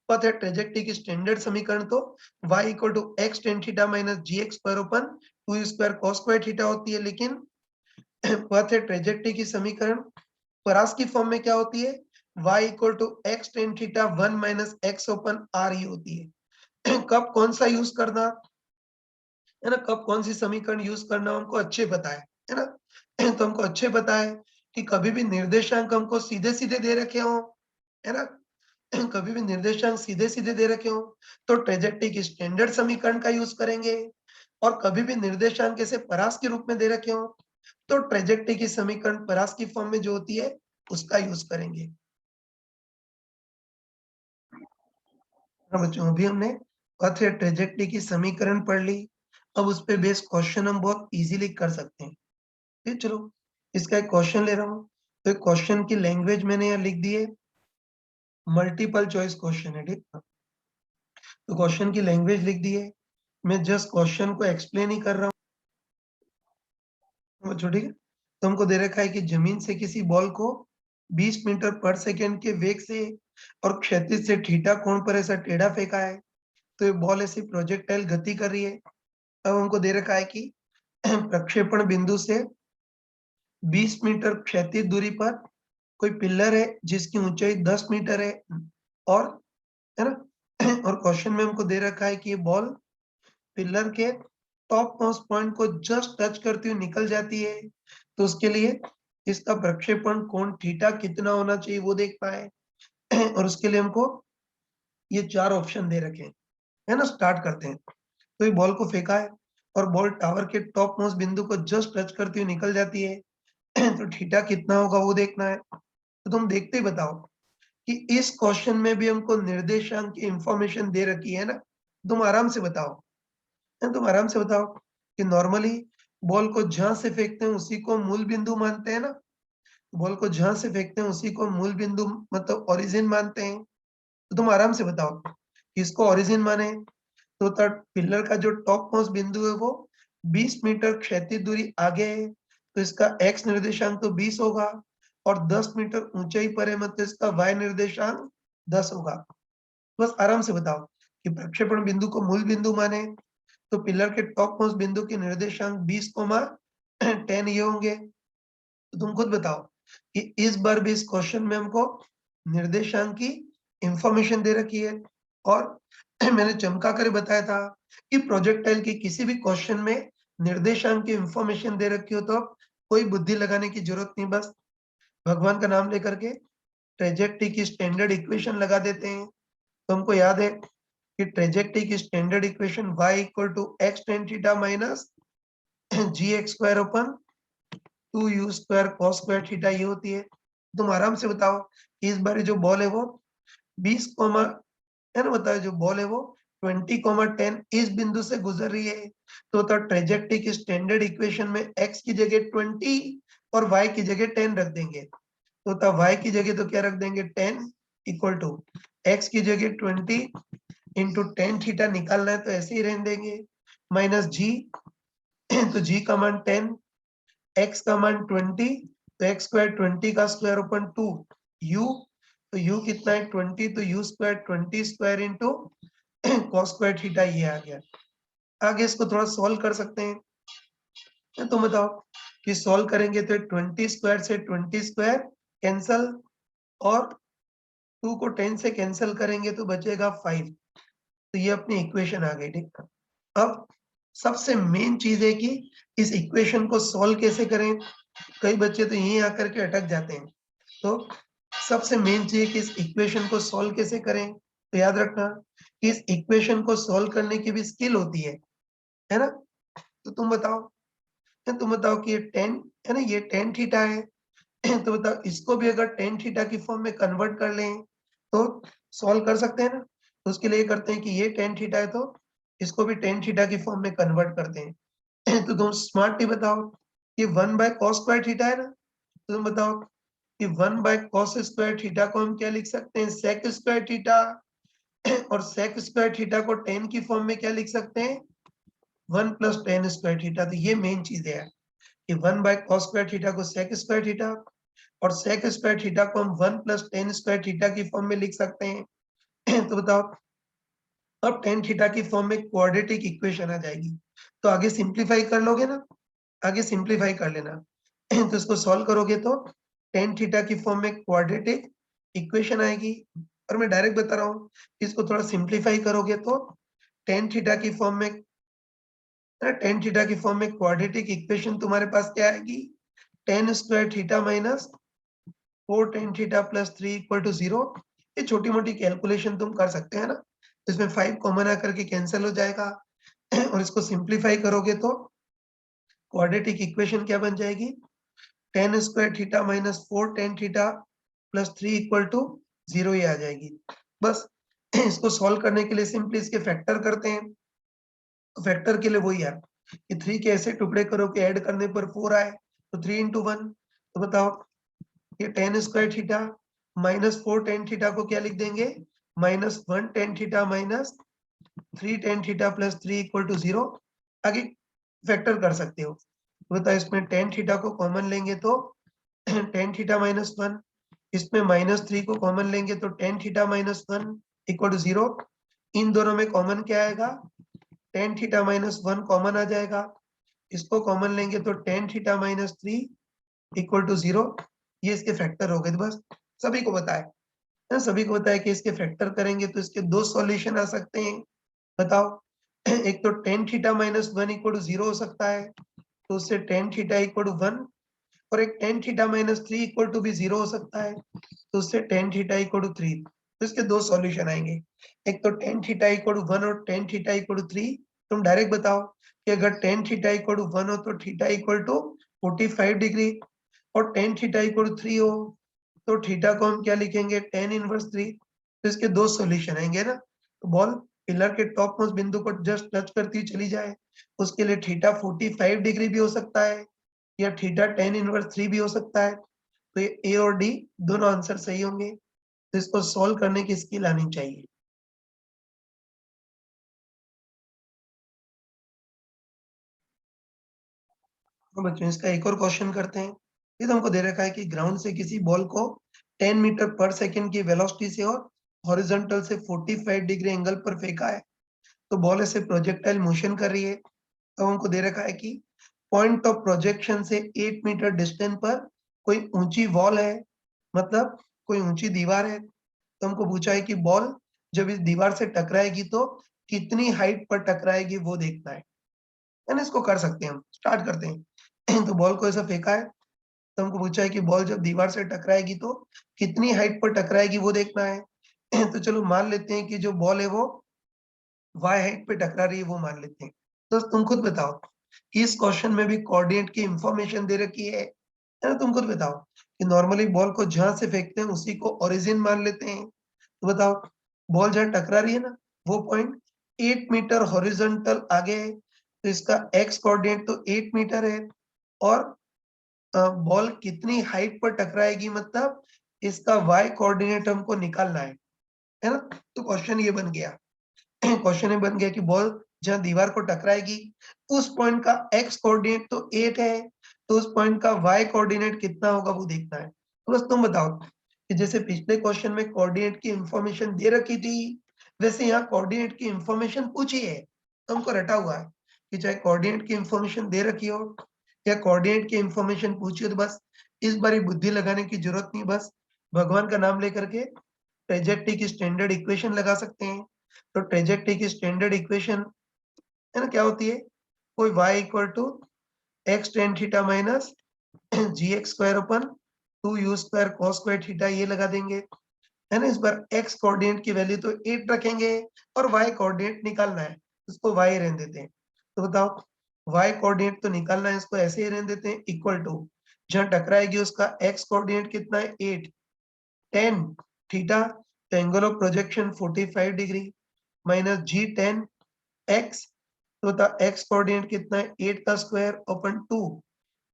पथ है ट्रेजेक्टरी की स्टैंडर्ड समीकरण तो y equal to X tan theta minus G x square upon 2u square cos square theta होती है, लेकिन पथ है ट्रेजेक्टरी की समीकरण परास की फॉर्म में क्या होती है, y equal to X tan theta 1 minus x upon r ही होती है। कब कौन सा यूज करना, है ना, कब कौन सी समीकरण यूज करना हमको अच्छे पता है ना। तो हमको अच्छे पता है कि कभी भी निर्देशांक हमको सीधे सीधे दे रखे हो, है ना, कभी भी निर्देशांक सीधे सीधे दे रखे हो तो ट्रेजेक्टरी की स्टैंडर्ड समीकरण का यूज करेंगे, और कभी भी निर्देशांक ऐसे परास के रूप में दे रखे हो तो ट्रेजेक्टरी की समीकरण परास की फॉर्म में जो होती है उसका यूज करेंगे। बच्चों अभी हमने पथ या ट्रेजेक्टरी की समीकरण पढ़ ली, अब उस पे बेस्ड क्वेश्चन हम बहुत इजीली कर सकते हैं। ठीक, चलो इसका एक क्वेश्चन ले रहा हूँ, तो क्वेश्चन की लैंग्वेज मैंने यहाँ लिख दी है, मल्टीपल चॉइस क्वेश्चन है, ठीक। तो क्वेश्चन की लैंग्वेज लिख दी है, मैं जस्ट क्वेश्चन को एक्सप्लेन ही कर रहा हूँ बच्चों, ठीक है। तो हमको दे रखा है कि जमीन से किसी बॉल को 20 मीटर पर सेकेंड के वेग से और क्षैतिज से थीटा कोण पर ऐसा टेढ़ा फेंका है, तो ये बॉल ऐसी प्रोजेक्टाइल गति कर रही है। अब हमको दे रखा है कि प्रक्षेपण बिंदु से 20 मीटर क्षैतिज दूरी पर कोई पिलर है जिसकी ऊंचाई 10 मीटर है, और, है ना, और क्वेश्चन में हमको दे रखा है कि ये बॉल पिलर के टॉप मोस्ट पॉइंट को जस्ट टच करती हुई निकल जाती है, तो उसके लिए इसका प्रक्षेपण कोण थीटा कितना होना चाहिए वो देखना है। और उसके लिए हमको ये 4 ऑप्शन दे रखे हैं, है ना। स्टार्ट करते हैं, तो ये बॉल को फेंका है और बॉल टावर के टॉप मोस्ट बिंदु को जस्ट टच करती हुई निकल जाती है, तो थीटा कितना होगा वो देखना है। तो तुम देखते ही बताओ कि इस क्वेश्चन में भी हमको निर्देशांक की इंफॉर्मेशन दे रखी है ना, तुम आराम से बताओ, तुम आराम से बताओ कि नॉर्मली बॉल को जहां से फेंकते हैं उसी को मूल बिंदु मानते हैं ना, बॉल को जहां से फेंकते हैं उसी को मूल बिंदु मतलब ओरिजिन मानते हैं। तो तुम आराम से बताओ कि इसको ओरिजिन माने तो पिलर का जो टॉप मोस्ट बिंदु है वो 20 मीटर क्षैतिज दूरी आगे है, तो इसका x निर्देशांक तो 20 होगा, और 10 मीटर ऊंचाई पर है मतलब इसका y निर्देशांक 10 होगा। बस आराम से बताओ कि प्रक्षेपण बिंदु को मूल बिंदु माने तो पिलर के टॉप मोस्ट बिंदु के निर्देशांक 20, 10 ये होंगे। तो तुम खुद बताओ कि इस बार भी इस क्वेश्चन में हमको निर्देशांक की इंफॉर्मेशन दे रखी है, और मैंने चमका कर बताया था कि प्रोजेक्टाइल के किसी भी क्वेश्चन में निर्देशांक की इंफॉर्मेशन दे रखी हो तो कोई बुद्धि लगाने की जरूरत नहीं, बस भगवान का नाम लेकर के ट्रेजेक्टरी की स्टैंडर्ड इक्वेशन लगा देते हैं। तो हमको याद है कि ट्रेजेक्टरी की standard equation y equal to x tan theta minus gx² upon 2u² cos² theta ये होती है। तुम आराम से बताओ कि इस बार जो बॉल है वो 20, है ना, बताओ जो बॉल है वो 20, 10 इस बिंदु से गुजर रही है, तो ट्रेजेक्टरी की स्टैंडर्ड इक्वेशन में x की जगह 20 और y की जगह 10 रख देंगे। तो y की जगह तो क्या रख देंगे 10 इक्वल टू x की जगह 20 इंटू tan थीटा निकालना है तो ऐसे ही रहने देंगे, माइनस g तो g का मान 10, x का मान 20, तो x² 20 का स्क्वायर अपन 2 u, तो u कितना है 20, तो u² 20² इंटू cos² थीटा ये आ गया। आगे इसको थोड़ा सॉल्व कर सकते हैं, तो बताओ कि सॉल्व करेंगे तो 20² से 20² कैंसल, और 2 को 10 से कैंसल करेंगे तो बचेगा 5। तो ये अपनी इक्वेशन आ गई, ठीक है। अब सबसे मेन चीज है कि इस इक्वेशन को सॉल्व कैसे करें। कई बच्चे तो यहीं आकर के अटक जाते हैं। तो सबसे मेन चीज है कि इस इक्वेशन को सॉल्व कैसे करें। तो याद रखना कि इस इक्वेशन को सॉल्व करने की भी स्किल होती है ना। तो तुम बताओ कि ये 10 है ना, ये tan थीटा है तो बताओ इसको भी अगर tan थीटा की फॉर्म में कन्वर्ट कर लें तो सॉल्व कर सकते हैं ना। तो उसके लिए करते हैं कि ये tan थीटा है तो इसको भी tan थीटा की फॉर्म में कन्वर्ट करते हैं तो तुम स्मार्टली बताओ कि 1/cos² थीटा है ना। तो तुम बताओ कि 1/cos² थीटा को हम क्या लिख सकते हैं sec² थीटा, और sec² थीटा को tan की फॉर्म में क्या लिख सकते हैं 1 + tan² थीटा। तो ये मेन चीज है कि 1/cos² थीटा को sec² थीटा और sec² थीटा को हम 1 + tan² थीटा की फॉर्म में लिख सकते हैं तो बताओ अब tan थीटा की फॉर्म में क्वाड्रेटिक इक्वेशन आ जाएगी। तो आगे सिंप्लीफाई कर लोगे ना, आगे सिंप्लीफाई कर लेना तो इसको सॉल्व करोगे तो tan थीटा की फॉर्म में क्वाड्रेटिक इक्वेशन आएगी। और मैं डायरेक्ट बता रहा हूँ इसको थोड़ा सिंप्लीफाई करोगे तो tan थीटा की फॉर्म में tan थीटा की फॉर्म में क्वाड्रेटिक इक्वेशन तुम्हारे पास क्या आएगी tan² theta minus 4 tan theta plus 3 equal to 0। ये छोटी मोटी कैलकुलेशन तुम कर सकते हैं ना, इसमें 5 कॉमन आकर के कैंसिल हो जाएगा और इसको सिंप्लीफाई करोगे तो क्वाड्रेटिक इक्वेशन क्या बन जाएगी tan² theta minus 4 tan theta plus 3 equal to 0 ही आ जाएगी। बस इसको सॉल्व करने के लिए सिंपली इसके फैक्टर करते हैं। तो फैक्टर के लिए वही यार कि 3 के ऐसे टुकड़े करो कि ऐड करने पर 4 आए, तो 3 × 1। तो बताओ ये tan² theta minus 4 tan theta को क्या लिख देंगे -1 tan theta minus 3 tan theta plus 3 equal to 0। आगे फैक्टर कर सकते हो। तो बताओ इसमें tan थीटा को कॉमन लेंगे तो tan थीटा माइनस 1, इसमें -3 को कॉमन लेंगे तो tan theta minus 1 equal to 0। इन दोनों में कॉमन क्या आएगा tan थीटा माइनस 1 कॉमन आ जाएगा, इसको कॉमन लेंगे तो tan theta minus 3 equal to 0। ये इसके फैक्टर हो गए। तो बस सभी को बताए ना, सभी को बताया कि इसके फैक्टर करेंगे तो इसके दो सॉल्यूशन आ सकते हैं। बताओ एक तो tan theta minus 1 equal to 0 हो सकता है, तो उससे tan थीटा इक्वल टू 1, और एक tan theta minus 3 equal to भी 0 हो सकता है, तो उससे tan थीटा इक्वल टू 3। तो इसके दो सॉल्यूशन आएंगे, एक तो tan थीटा इक्वल टू 1 और tan थीटा इक्वल टू 3। तुम डायरेक्ट बताओ कि अगर tan थीटा इक्वल टू 1 हो तो थीटा इक्वल टू 45 डिग्री, और tan थीटा इक्वल टू 3 हो तो थीटा को हम क्या लिखेंगे tan इनवर्स 3। तो इसके दो सॉल्यूशन आएंगे ना। तो बॉल पिलर के टॉप मोस्ट बिंदु को जस्ट टच करती चली जाए, उसके लिए थीटा 45 डिग्री भी हो सकता है या थीटा tan इनवर्स 3 भी हो सकता है। तो ये ए और डी दोनों आंसर सही होंगे। तो इसको सॉल्व करने की स्किल आनी चाहिए। तो बच्चों इसका एक और क्वेश्चन करते हैं। ये तो हमको दे रखा है कि ग्राउंड से किसी बॉल को 10 मीटर पर सेकंड की वेलोसिटी से और हॉरिजॉन्टल से 45 डिग्री एंगल पर फेंका है। तो बॉल ऐसे प्रोजेक्टाइल मोशन कर रही है, तो हमको दे रखा है कि पॉइंट ऑफ प्रोजेक्शन से 8 मीटर डिस्टेंस पर कोई ऊंची वॉल है, मतलब कोई ऊंची दीवार है। तो हमको पूछा है कि बॉल जब इस दीवार से टकराएगी तो कितनी हाइट पर टकराएगी वो देखना है ना। इसको कर सकते हैं, हम स्टार्ट करते हैं। तो बॉल को ऐसा फेंका है, तो हमको पूछा है कि बॉल जब दीवार से टकराएगी तो कितनी हाइट पर टकराएगी वो देखना है। तो चलो मान लेते हैं कि जो बॉल है वो वाई हाइट पे टकरा रही है, वो मान लेते हैं। तो तुम खुद बताओ कि इस क्वेश्चन में भी कोऑर्डिनेट की इंफॉर्मेशन दे रखी है ना। तुम खुद बताओ कि नॉर्मली बॉल को जहां से फेंकते हैं उसी को ओरिजिन मान लेते हैं। तो बताओ, बॉल जहां टकरा रही है ना, वो पॉइंट 8 मीटर हॉरिजॉन्टल आगे है, तो इसका एक्स कोऑर्डिनेट तो 8 मीटर है। और बॉल कितनी हाइट पर टकराएगी, मतलब इसका वाई कोऑर्डिनेट हमको निकालना है ना। तो क्वेश्चन ये बन गया। क्वेश्चन ये बन गया कि बॉल जहां दीवार को टकराएगी उस पॉइंट का एक्स कोऑर्डिनेट तो 8 है, तो उस पॉइंट का वाई कोऑर्डिनेट कितना होगा वो देखना है। तो बस तुम बताओ कि जैसे पिछले क्वेश्चन में कोऑर्डिनेट की इंफॉर्मेशन दे रखी थी, वैसे यहाँ कोऑर्डिनेट की इंफॉर्मेशन पूछी है, तो हमको रटा हुआ है कि चाहे कोऑर्डिनेट की इंफॉर्मेशन दे रखी हो या कोऑर्डिनेट की इंफॉर्मेशन पूछी हो, तो बस इस बारी बुद्धि लगाने की जरूरत नहीं, बस भगवान का नाम लेकर के ट्रेजेक्टरी की स्टैंडर्ड इक्वेशन लगा सकते हैं। तो ट्रेजेक्टरी की स्टैंडर्ड इक्वेशन है ना, क्या होती है, कोई y equal to x tan theta minus G x square upon 2u² cos square theta, ये लगा देंगे है ना। इस बार x कोऑर्डिनेट की वैल्यू तो 8 रखेंगे और y कोऑर्डिनेट निकालना है, उसको y रहने देते हैं। तो बताओ, y कोऑर्डिनेट तो निकालना है, इसको ऐसे ही रहने देते हैं, इक्वल टू जहां टकराएगी उसका x कोऑर्डिनेट कितना है 8, tan थीटा, तो angle of projection 45 degree minus G tan X, तो बता एक्स कोऑर्डिनेट कितना है 8 का स्क्वायर अपन 2,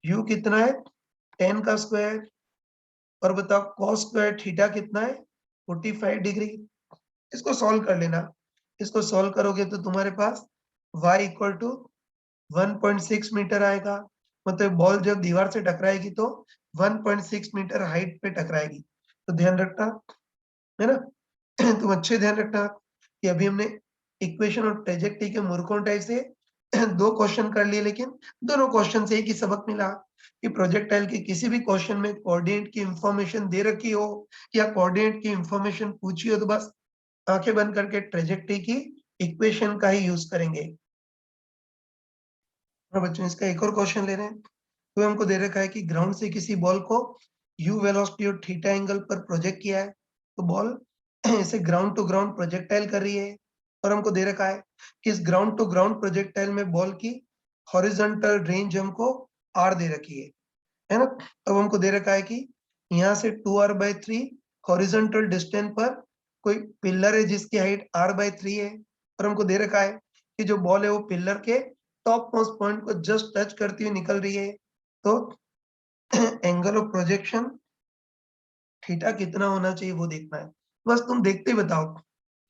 यू कितना है 10 का स्क्वायर, और बताओ cos स्क्वायर थीटा कितना है 45 डिग्री। इसको सॉल्व कर लेना। इसको सॉल्व करोगे तो तुम्हारे पास y इक्वल टू 1.6 मीटर आएगा, मतलब बॉल जब दीवार से टकराएगी तो 1.6 मीटर हाइट पे टकराएगी। तो ध्यान रखना है ना। तुम अच्छे ध्यान रखना कि अभी हमने इक्वेशन और ट्रेजेक्टरी के मूर्खों टाइप से दो क्वेश्चन कर लिए, लेकिन दोनों क्वेश्चन से एक ही सबक मिला कि प्रोजेक्टाइल के किसी भी क्वेश्चन में कोऑर्डिनेट की इंफॉर्मेशन दे रखी हो या कोऑर्डिनेट की इंफॉर्मेशन पूछी हो, तो बस आंखें बंद करके ट्रेजेक्टरी की इक्वेशन का ही यूज करेंगे। और बच्चों, इसका एक और क्वेश्चन ले रहे हैं। तो हमको दे रखा है कि ग्राउंड से किसी बॉल को u वेलोसिटी और थीटा एंगल पर प्रोजेक्ट किया है, तो बॉल इसे ग्राउंड टू ग्राउंड प्रोजेक्टाइल कर रही है। और हमको दे रखा है कि इस ग्राउंड टू ग्राउंड प्रोजेक्टाइल में बॉल की हॉरिजॉन्टल रेंज हमको r दे रखी है ना। अब हमको दे रखा है कि यहाँ से 2r/3 हॉरिजॉन्टल डिस्टेंस पर कोई पिलर है जिसकी हाइट r/3 है, और हमको दे रखा है कि जो बॉल है वो पिलर के टॉप मोस्ट पॉइंट को जस्ट टच करती हुई निकल रही है। तो एंगल ऑफ प्रोजेक्शन थीटा कितना होना चाहिए वो देखना है। बस तुम देखते ही बताओ,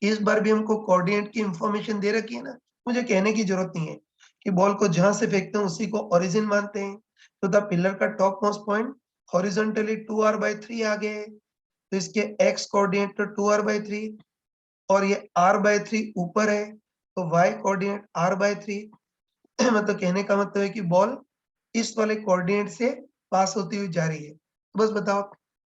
इस बार भी हमको कोऑर्डिनेट की इंफॉर्मेशन दे रखी है ना, मुझे कहने की जरूरत नहीं है कि बॉल को जहां से फेंकते हैं उसी को ओरिजिन मानते हैं। तो द पिलर का top most point horizontally 2r/3 आ गए, तो इसके एक्स कोऑर्डिनेट तो 2r/3 और ये r/3 ऊपर है, तो y कोऑर्डिनेट r/3। मतलब कहने का मतलब है कि बॉल इस वाले कोऑर्डिनेट से पास होती हुई जा रही है। बस बताओ,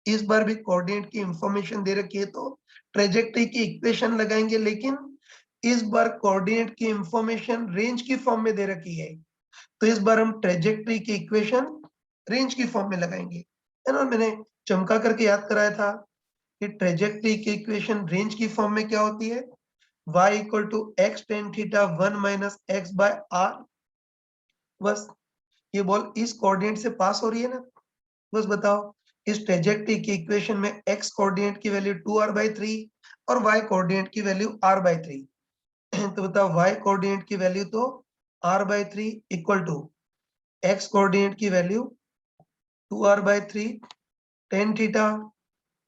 इस बार भी कोऑर्डिनेट की इंफॉर्मेशन दे रखी है तो ट्रेजेक्टरी की इक्वेशन लगाएंगे, लेकिन इस बार कोऑर्डिनेट की इंफॉर्मेशन रेंज की फॉर्म में दे रखी है, तो इस बार हम ट्रेजेक्टरी की इक्वेशन रेंज की फॉर्म में लगाएंगे, है ना। मैंने चमका करके याद कराया था कि ट्रेजेक्टरी की इक्वेशन रेंज की फॉर्म में क्या होती है, y equal to x tan theta 1 minus X by R. बस ये बॉल इस कोऑर्डिनेट से पास हो रही है ना। बस बताओ, इस ट्रेजेक्टरी की इक्वेशन में x कोऑर्डिनेट की वैल्यू 2r/3 और y कोऑर्डिनेट की वैल्यू r/3। तो बताओ, y कोऑर्डिनेट की वैल्यू तो r/3 equal to x coordinate की value 2r/3 tan theta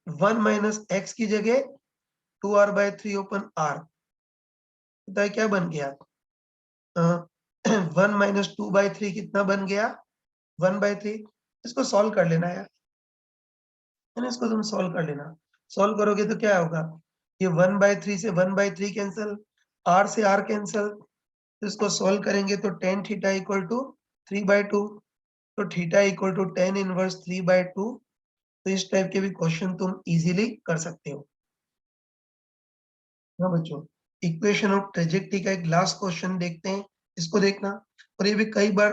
1 minus x की जगह 2r/3 ओपन r। बताइए क्या बन गया, 1 माइनस 2/3 कितना बन गया 1/3। इसको सॉल्व कर लेना यार, है ना। इसको तुम सॉल्व कर लेना, सॉल्व करोगे तो क्या होगा, ये 1/3 से 1/3 कैंसिल, r से r कैंसल, तो इसको सॉल्व करेंगे तो tan थीटा इक्वल टू 3/2, तो theta equal to tan inverse 3/2। तो इस टाइप के भी क्वेश्चन तुम इजीली कर सकते हो। हाँ बच्चों, इक्वेशन ऑफ ट्रेजेक्टरी का एक लास्ट क्वेश्चन देखते हैं, इसको देखना। और ये भी कई बार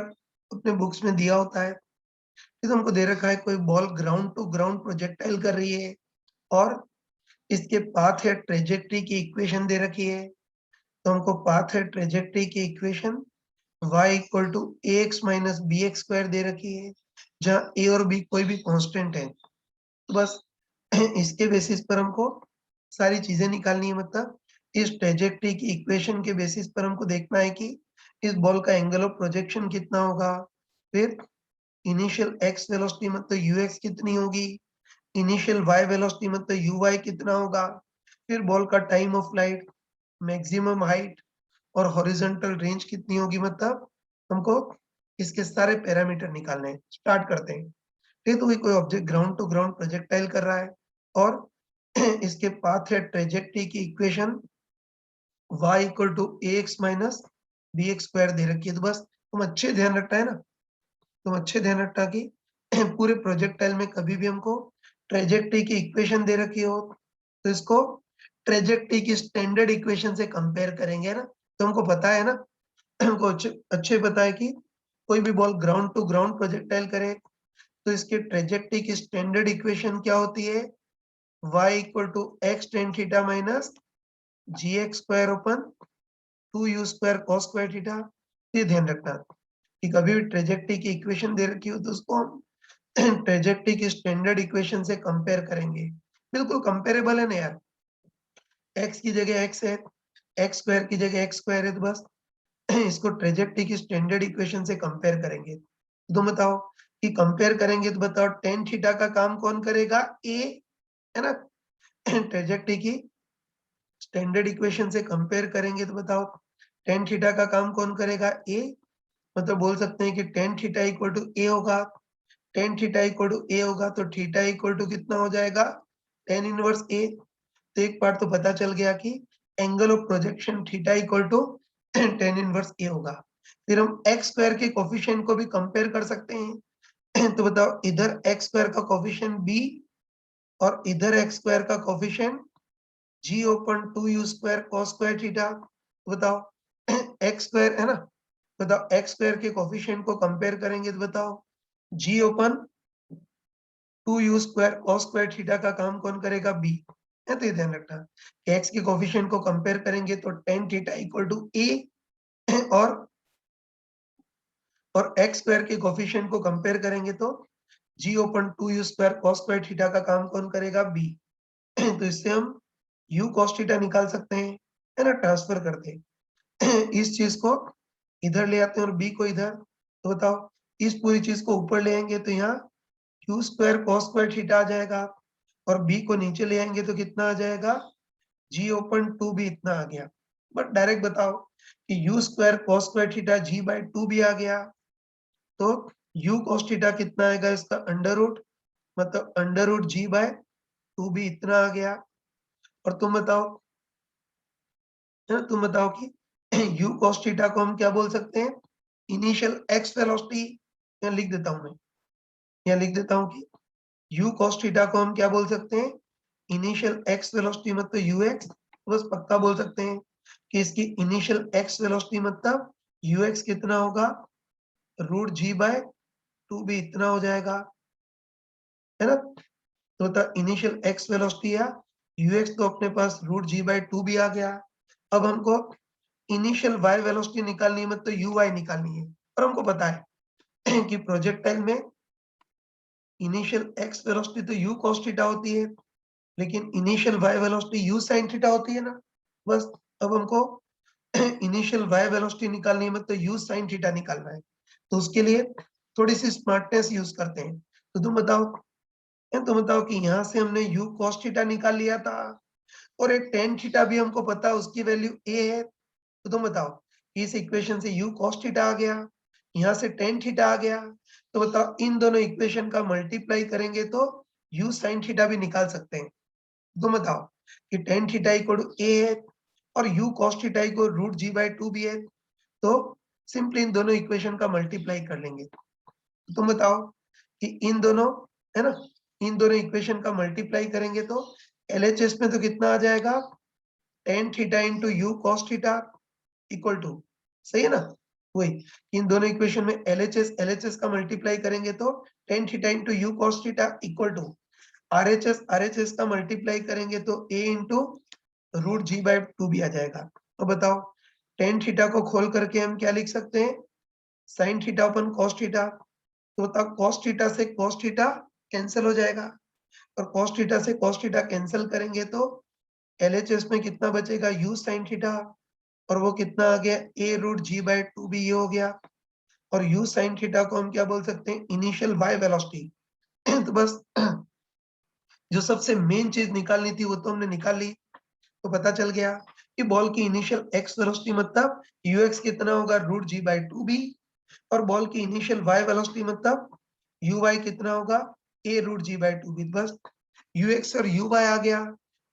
अपने बुक्स में दिया होता है कि तुमको दे रखा है कोई ball ground to ground projectile कर रही है और इसके पाथ है ट्रेजेक्टरी की इक्वेशन दे रखी है। तो हमको पाथ है ट्रेजेक्टरी की equation y equal to a x minus b x square दे रखी है, जहाँ a और b कोई भी कांस्टेंट है। तो बस इसके बेसिस पर हमको सारी चीजें निकालनी है। मतलब इस ट्रेजेक्टरी की इक्वेशन के बेसिस पर हमको देखना है कि इस बॉल का एंगल ऑफ प्रोजेक्शन कितना होगा, फिर इनिशियल x वेलोसिटी मतलब ux कितनी होगी, इनिशियल y वेलोसिटी मतलब uy कितना होगा, फिर बॉल का time of flight, maximum height और हॉरिजॉन्टल रेंज कितनी होगी। मतलब हमको इसके सारे पैरामीटर निकालने हैं। स्टार्ट करते हैं। ठीक, तो कोई object ground to ground projectile कर रहा है और इसके पाथ है ट्रेजेक्टरी की equation y equal to a x minus b x square दे रखी है। तो बस तुम अच्छे ध्यान रखना है ना, तुम अच्छे ध्यान रखना कि पूरे प्रोजेक्टाइल में कभी भी हमको ट्रेजेक्टरी की इक्वेशन दे रखी हो तो इसको ट्रेजेक्टरी की स्टैंडर्ड इक्वेशन से कंपेयर करेंगे ना। तो हमको पता है ना, हमको अच्छे पता है कि कोई भी ball ground to ground projectile करे तो इसके ट्रेजेक्टरी की स्टैंडर्ड इक्वेशन क्या होती है, y equal to x tan theta minus G x square upon 2u square cos square theta. ये ध्यान रखना कि कभी भी ट्रेजेक्टरी की इक्वेशन दे रखी हो तो उसको हम ट्रेजेक्टरी की स्टैंडर्ड इक्वेशन से कंपेयर करेंगे। बिल्कुल कंपेरेबल है ना यार, x की जगह x है, x स्क्वायर की जगह x स्क्वायर है, तो बस इसको ट्रेजेक्टरी की स्टैंडर्ड इक्वेशन से कंपेयर करेंगे। तो बताओ कि कंपेयर करेंगे तो बताओ टेन थीटा का काम कौन करेगा, a है ना। ट्रेजेक्टरी की स्टैंडर्ड इक्वेशन से कंपेयर करेंगे तो बताओ टेन थीटा का काम कौन करेगा, a। मतलब बोल सकते हैं कि tan theta equal to a होगा, tan theta equal to a होगा तो थीटा इक्वल टू कितना हो जाएगा, टेन इनवर्स a। तो एक पार्ट तो पता चल गया कि angle of projection theta equal to tan inverse a होगा। फिर हम एक्स स्क्वायर के कोफिशिएंट को भी कंपेयर कर सकते हैं। तो बताओ इधर एक्स स्क्वायर का कोफिशिएंट b और इधर एक्स स्क्वायर का coefficient g upon 2u square cos square theta. बताओ एक्स स्क्वायर है ना, बताओ एक्स स्क्वायर के कोफिशिएंट को कंपेयर करेंगे तो बताओ g upon 2u square cos square theta का काम कौन करेगा, b है। तो ये ध्यान रखना कि x के कोफिशिएंट को कंपेयर करेंगे तो tan theta equal to a और x स्क्वायर के कोफिशिएंट को कंपेयर करेंगे तो g upon 2u square cos square theta का काम कौन करेगा, b। तो इससे हम u cos थीटा निकाल सकते हैं, है ना, ट्रांसफर करते हैं। इस चीज को इधर ले आते हैं और b को इधर। तो बताओ इस पूरी चीज को ऊपर ले आएंगे तो यहाँ q square cos square theta आ जाएगा और b को नीचे ले आएंगे तो कितना आ जाएगा, g ओपन 2b इतना आ गया। बट डायरेक्ट बताओ कि u square cos square theta g by 2 भी आ गया तो u cos थीटा कितना आएगा, इसका अंडर रूट मतलब under root g by 2b इतना आ गया। और तुम बताओ, है ना, तुम बताओ कि u cos थीटा को हम क्या बोल सकते हैं, इनिशियल x वेलोसिटी। यहाँ लिख देता हूं मैं, यहाँ लिख देता हूं कि u cos थीटा को हम क्या बोल सकते हैं, इनिशियल x वेलोसिटी मतलब ux। बस पक्का बोल सकते हैं कि इसकी इनिशियल x वेलोसिटी मतलब ux कितना होगा, रूट जी बाय 2b इतना हो जाएगा, है ना। तो था इनिशियल x वेलोसिटी या ux तो अपने पास रूट जी बाय 2b आ गया। अब हमको इनिशियल y वेलोसिटी निकालनी है मतलब uy निकालनी है और हमको पता है कि प्रोजेक्टाइल में इनिशियल x वेलोसिटी तो u cos थीटा होती है लेकिन initial y velocity u sin theta होती है ना। बस अब हमको इनिशियल y वेलोसिटी निकालनी है मतलब u sin थीटा निकालना है। तो उसके लिए थोड़ी सी स्मार्टनेस यूज करते हैं। तो तुम बताओ कि यहाँ से हमने u cos थीटा निकाल लिया था और एक tan थीटा भी हमको पता है उसकी वैल्यू a है। तो तुम बताओ इस इक्वेशन से u cos थीटा आ गया, यहाँ से tan थीटा आ गया। तो बताओ इन दोनों इक्वेशन का मल्टीप्लाई करेंगे तो u sin थीटा भी निकाल सकते हैं। तुम बताओ कि tan theta equal to a है और u cos थीटा को root g by two b है, तो सिंपली इन दोनों इक्वेशन का मल्टीप्लाई कर लेंगे। तो तुम बताओ कि इन दोनों, है ना, इन दोनों इक्वेशन का मल्टीप्लाई करेंगे तो LHS में तो कितना आ जाएगा, tan theta into u cos theta equal to, सही है ना, वही इन दोनों इक्वेशन में LHS का मल्टीप्लाई करेंगे तो tan theta into u cos theta equal to RHS का मल्टीप्लाई करेंगे तो a into root g by two b आ जाएगा। तो बताओ tan थीटा को खोल करके हम क्या लिख सकते हैं, साइन थीटा अपन कॉस थीटा। तो बताओ कॉस थीटा से कॉस थीटा कैंसिल हो जाएगा, और कॉस थीटा से कॉस थीटा कैंसिल करेंगे तो LHS में कितना बचेगा, u साइन थीटा, और वो कितना आ गया, a root g by two b ये हो गया, और u साइन थीटा को हम क्या बोल सकते हैं, इनिशियल y वेलोसिटी। तो बस जो सबसे मेन चीज निकालनी थी वो तो हमने निकाल ली। तो पता चल गया कि बॉल की इनिशियल x वेलोसिटी मतलब ux कितना होगा, root g by two b, और बॉल की इनिशियल y वेलोसिटी मतलब uy कितना होगा, a root g by two b. बस ux और uy आ गया,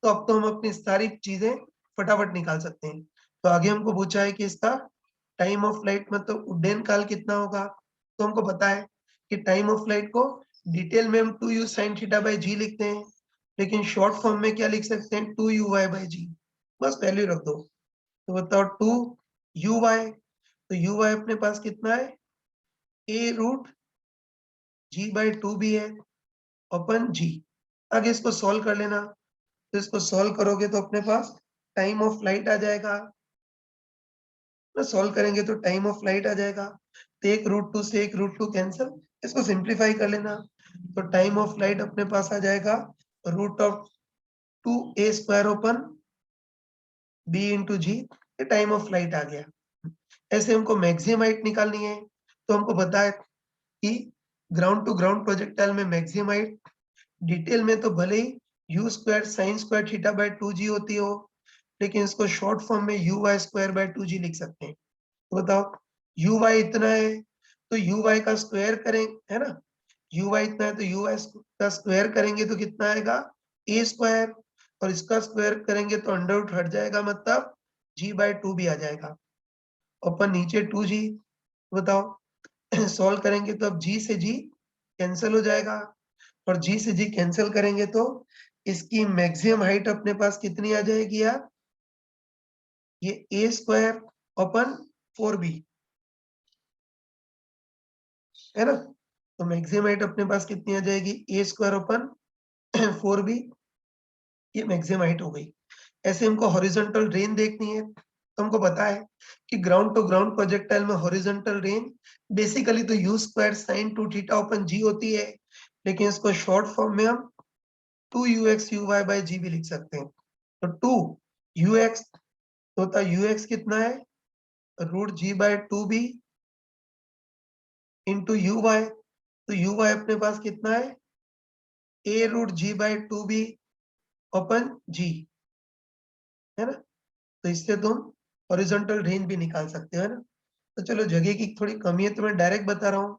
तो अब तो हम अपनी सारी चीजें फटाफट निकाल सकते हैं। तो आगे हमको पूछा है कि इसका टाइम ऑफ फ्लाइट मतलब उड्डयन काल कितना होगा। तो हमको पता है कि टाइम ऑफ फ्लाइट को डिटेल में हम 2u sin थीटा बाई जी लिखते हैं, लेकिन शॉर्ट फॉर्म में क्या लिख सकते हैं, 2uy बाई जी, बस वैल्यू रख दो। तो बताओ 2uy, तो uy अपने पास कितना है, a root g by two b है अपन जी। आगे इसको सॉल्व कर लेना, तो इसको सॉल्व करोगे तो अपने पास टाइम ऑफ फ्लाइट आ जाएगा, सॉल्व करेंगे तो टाइम ऑफ फ्लाइट आ जाएगा। तो एक रूट टू से एक रूट टू कैंसिल, इसको सिंप्लीफाई कर लेना, तो टाइम ऑफ फ्लाइट अपने पास आ जाएगा root of two a square open b into g, ये टाइम ऑफ फ्लाइट आ गया। ऐसे हमको मैक्सिमम हाइट निकालनी है, तो हमको पता है कि ग्राउंड टू ग्राउंड प्रोजेक्टाइल में मैक्सिमम हाइट डिटेल में तो भले ही u square sine square theta by two g होती हो, लेकिन इसको शॉर्ट फॉर्म में u y square by two g लिख सकते हैं। तो बताओ यू वाई इतना है तो यू वाई का स्क्वायर करें, है ना, यू वाई इतना है तो यू वाई का स्क्वायर करेंगे तो कितना आएगा, ए स्क्वायर, और इसका स्क्वायर करेंगे तो अंडर रूट हट जाएगा, मतलब जी बाई टू भी आ जाएगा, अपन नीचे टू जी। बताओ सॉल्व करेंगे तो अब जी से जी कैंसिल हो जाएगा, और जी से जी कैंसिल करेंगे तो इसकी मैक्सिमम हाइट अपने पास कितनी आ जाएगी यार, ये ए स्क्वायर अपन फोर बी, है ना। तो मैक्सिमम हाइट अपने पास कितनी आ जाएगी, ए स्क्वायर अपन फोर बी, ये मैक्सिमम हाइट हो गई। ऐसे हमको हॉरिजॉन्टल रेंज देखनी है, तो हमको पता है कि ग्राउंड टू ग्राउंड प्रोजेक्टाइल में हॉरिजॉन्टल रेंज बेसिकली तो u square sine two theta upon g होती है, लेकिन इसको शॉर्ट फॉर्म में हम 2ux uy बाई जी भी लिख सकते हैं। तो 2ux होता ux कितना है, root g by two b into u y, तो यू वाई अपने पास कितना है, a root g by two b upon g, है ना। तो इससे तुम हॉरिजॉन्टल रेंज भी निकाल सकते हो, है ना। तो चलो जगह की थोड़ी कमी है तो मैं डायरेक्ट बता रहा हूँ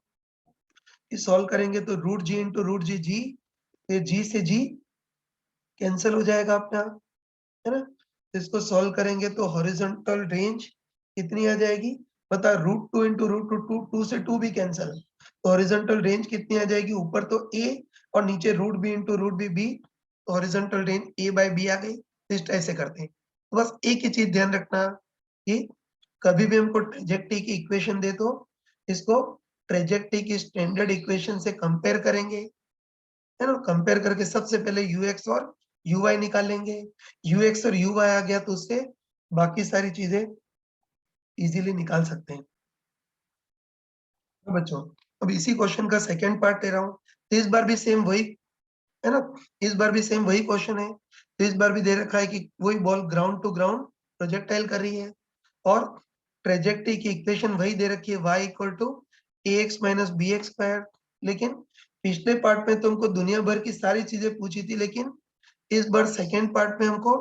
कि सॉल्व करेंगे तो रूट जी इंटू रूट जी जी, ये जी से जी कैंसिल हो जाएगा अपना, है ना। तो इसको सॉल्व करेंगे तो हॉरिजॉन्टल रेंज कितनी आ जाएगी, बता, root two into root two, two two से टू भी कैंसिल, तो हॉरिजॉन्टल रेंज कितनी आ जाएगी, ऊपर तो ए और नीचे root b into root b b, तो horizontal range a by b आ गई। तो इस ऐसे करते हैं। तो बस एक ही चीज ध्यान रखना कि कभी भी हमको ट्रेजेक्टरी की इक्वेशन दे तो इसको ट्रेजेक्टरी की स्टैंडर्ड इक्वेशन से कंपेयर करेंगे, है ना। कंपेयर करके सबसे पहले यूएक्स और यूवाई निकालेंगे, यूएक्स और यूवाई आ गया तो उससे बाकी सारी चीजें इजीली निकाल सकते हैं। तो बच्चों अब इसी क्वेश्चन का सेकंड पार्ट ले रहा हूँ, तो इस बार भी सेम वही, है ना, इस बार भी सेम वही क्वेश्चन है। तो इस बार भी दे रखा है कि वही ball ground to ground projectile कर रही है, और ट्रेजेक्टरी की इक्वेशन वही दे रखी है, y equal to a x minus b x square. लेकिन पिछले पार्ट में तुमको दुनिया भर की सारी चीजें पूछी थी, लेकिन इस बार सेकेंड पार्ट में हमको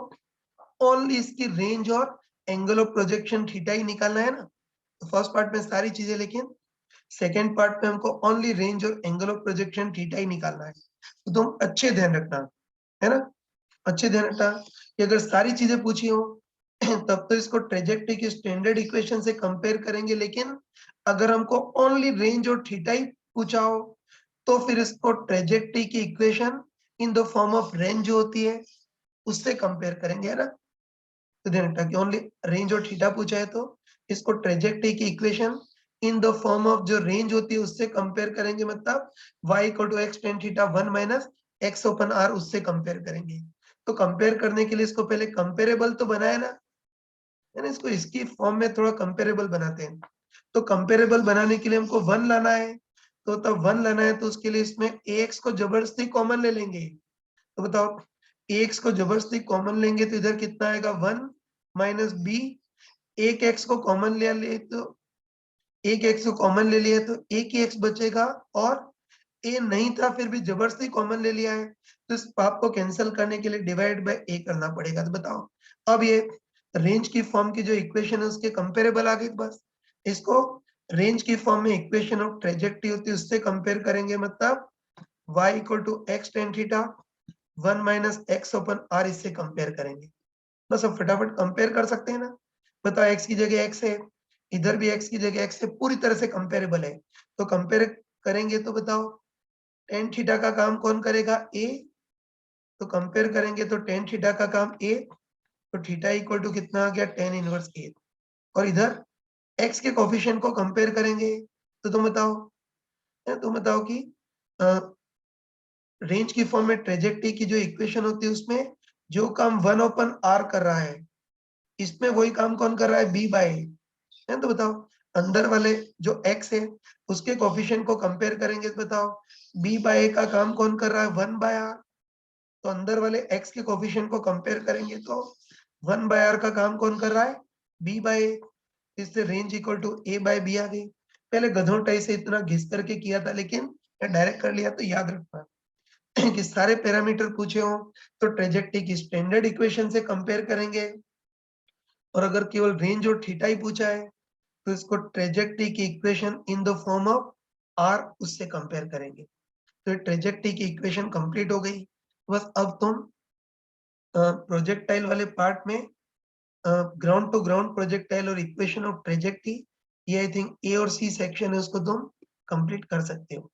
ओनली इसकी रेंज और एंगल ऑफ प्रोजेक्शन थीटा ही निकालना है ना। तो फर्स्ट पार्ट में सारी चीजें, लेकिन सेकेंड पार्ट में हमको ओनली रेंज और एंगल ऑफ प्रोजेक्शन थीटा ही निकालना है। तो तुम अच्छे ध्यान रखना, है ना, अच्छे ध्यान रखना कि अगर सारी चीजें पूछी हो तब तो इसको ट्रेजेक्टरी की स्टैंडर्ड इक्वेशन से कंपेयर करेंगे, लेकिन अगर हमको ओनली रेंज और थीटा ही पूछा हो तो फिर इसको ट्रेजेक्टरी की equation in the form of range जो होती है उससे कंपेयर करेंगे, है ना। तो ध्यान रखना कि ओनली रेंज और थीटा पूछा है तो इसको ट्रेजेक्टरी की equation in the form of जो रेंज होती है उससे कंपेयर करेंगे, मतलब y equal to x tan theta 1 minus x upon R उससे कंपेयर करेंगे। तो कंपेयर करने के लिए इसको पहले कंपेरेबल तो बनाए ना, है ना, इसको इसकी फॉर्म में थोड़ा कंपेरेबल बनाते हैं। तो कंपेरेबल बनाने के लिए हमको 1 लाना है, तो तब 1 लाना है तो उसके लिए इसमें ax को जबरदस्ती कॉमन ले लेंगे। तो बताओ ax को जबरदस्ती कॉमन लेंगे तो इधर कितना आएगा 1 माइनस बी, एक x को कॉमन ले लिए तो एक x को कॉमन ले लिया तो एक ही x बचेगा, और a नहीं था फिर भी जबरदस्ती कॉमन ले लिया है तो इस पाप को कैंसिल करने के लिए डिवाइड बाय a करना पड़ेगा। तो बताओ अब ये रेंज की फॉर्म की जो इक्वेशन है उसके कंपेरेबल आ गई, बस इसको रेंज की फॉर्म में इक्वेशन ऑफ ट्रेजेक्टरी होती है उससे कंपेयर करेंगे, मतलब y equal to x tan theta 1 minus x upon R इससे कंपेयर करेंगे। बस अब फटाफट कंपेयर कर सकते हैं ना। बताओ x की जगह x है, इधर भी x की जगह x है, पूरी तरह से कंपेरेबल है। तो कंपेयर करेंगे तो बताओ टेन थीटा का काम कौन करेगा a, तो कंपेयर करेंगे तो टेन थीटा का काम a, तो थीटा इक्वल टू कितना आ गया टेन इनवर्स a। और इधर x के कोफिशिएंट को कंपेयर करेंगे तो तुम बताओ कि रेंज की फॉर्म में ट्रेजेक्टरी की जो इक्वेशन होती है उसमें जो काम 1 ओपन r कर रहा है इसमें वही काम कौन कर रहा है b बाय है। तो बताओ अंदर वाले जो x है उसके कोफिशिएंट को कंपेयर करेंगे तो बताओ b बाय का काम कौन कर रहा है 1 बाय r, तो अंदर वाले x के कोफिशिएंट को कंपेयर करेंगे तो 1 बाय r का काम कौन कर रहा है b बाय, इससे range equal to a by b आ गई। पहले गधों टाइप से इतना घिस करके किया था, लेकिन डायरेक्ट कर लिया तो याद रखना कि सारे पैरामीटर पूछे हो तो ट्रेजेक्टरी की स्टैंडर्ड इक्वेशन से कंपेयर करेंगे, और अगर केवल रेंज और थीटा ही पूछा है तो इसको ट्रेजेक्टरी की equation in the form of R उससे कंपेयर करेंगे। तो ट्रेजेक्टरी की इक्वेशन कंप्लीट हो गई। बस अब तुम प्रोजेक्टाइल वाले पार्ट में ग्राउंड टू ग्राउंड प्रोजेक्टाइल और इक्वेशन ऑफ ट्रेजेक्टरी, ये आई थिंक ए और सी सेक्शन है उसको तुम कंप्लीट कर सकते हो।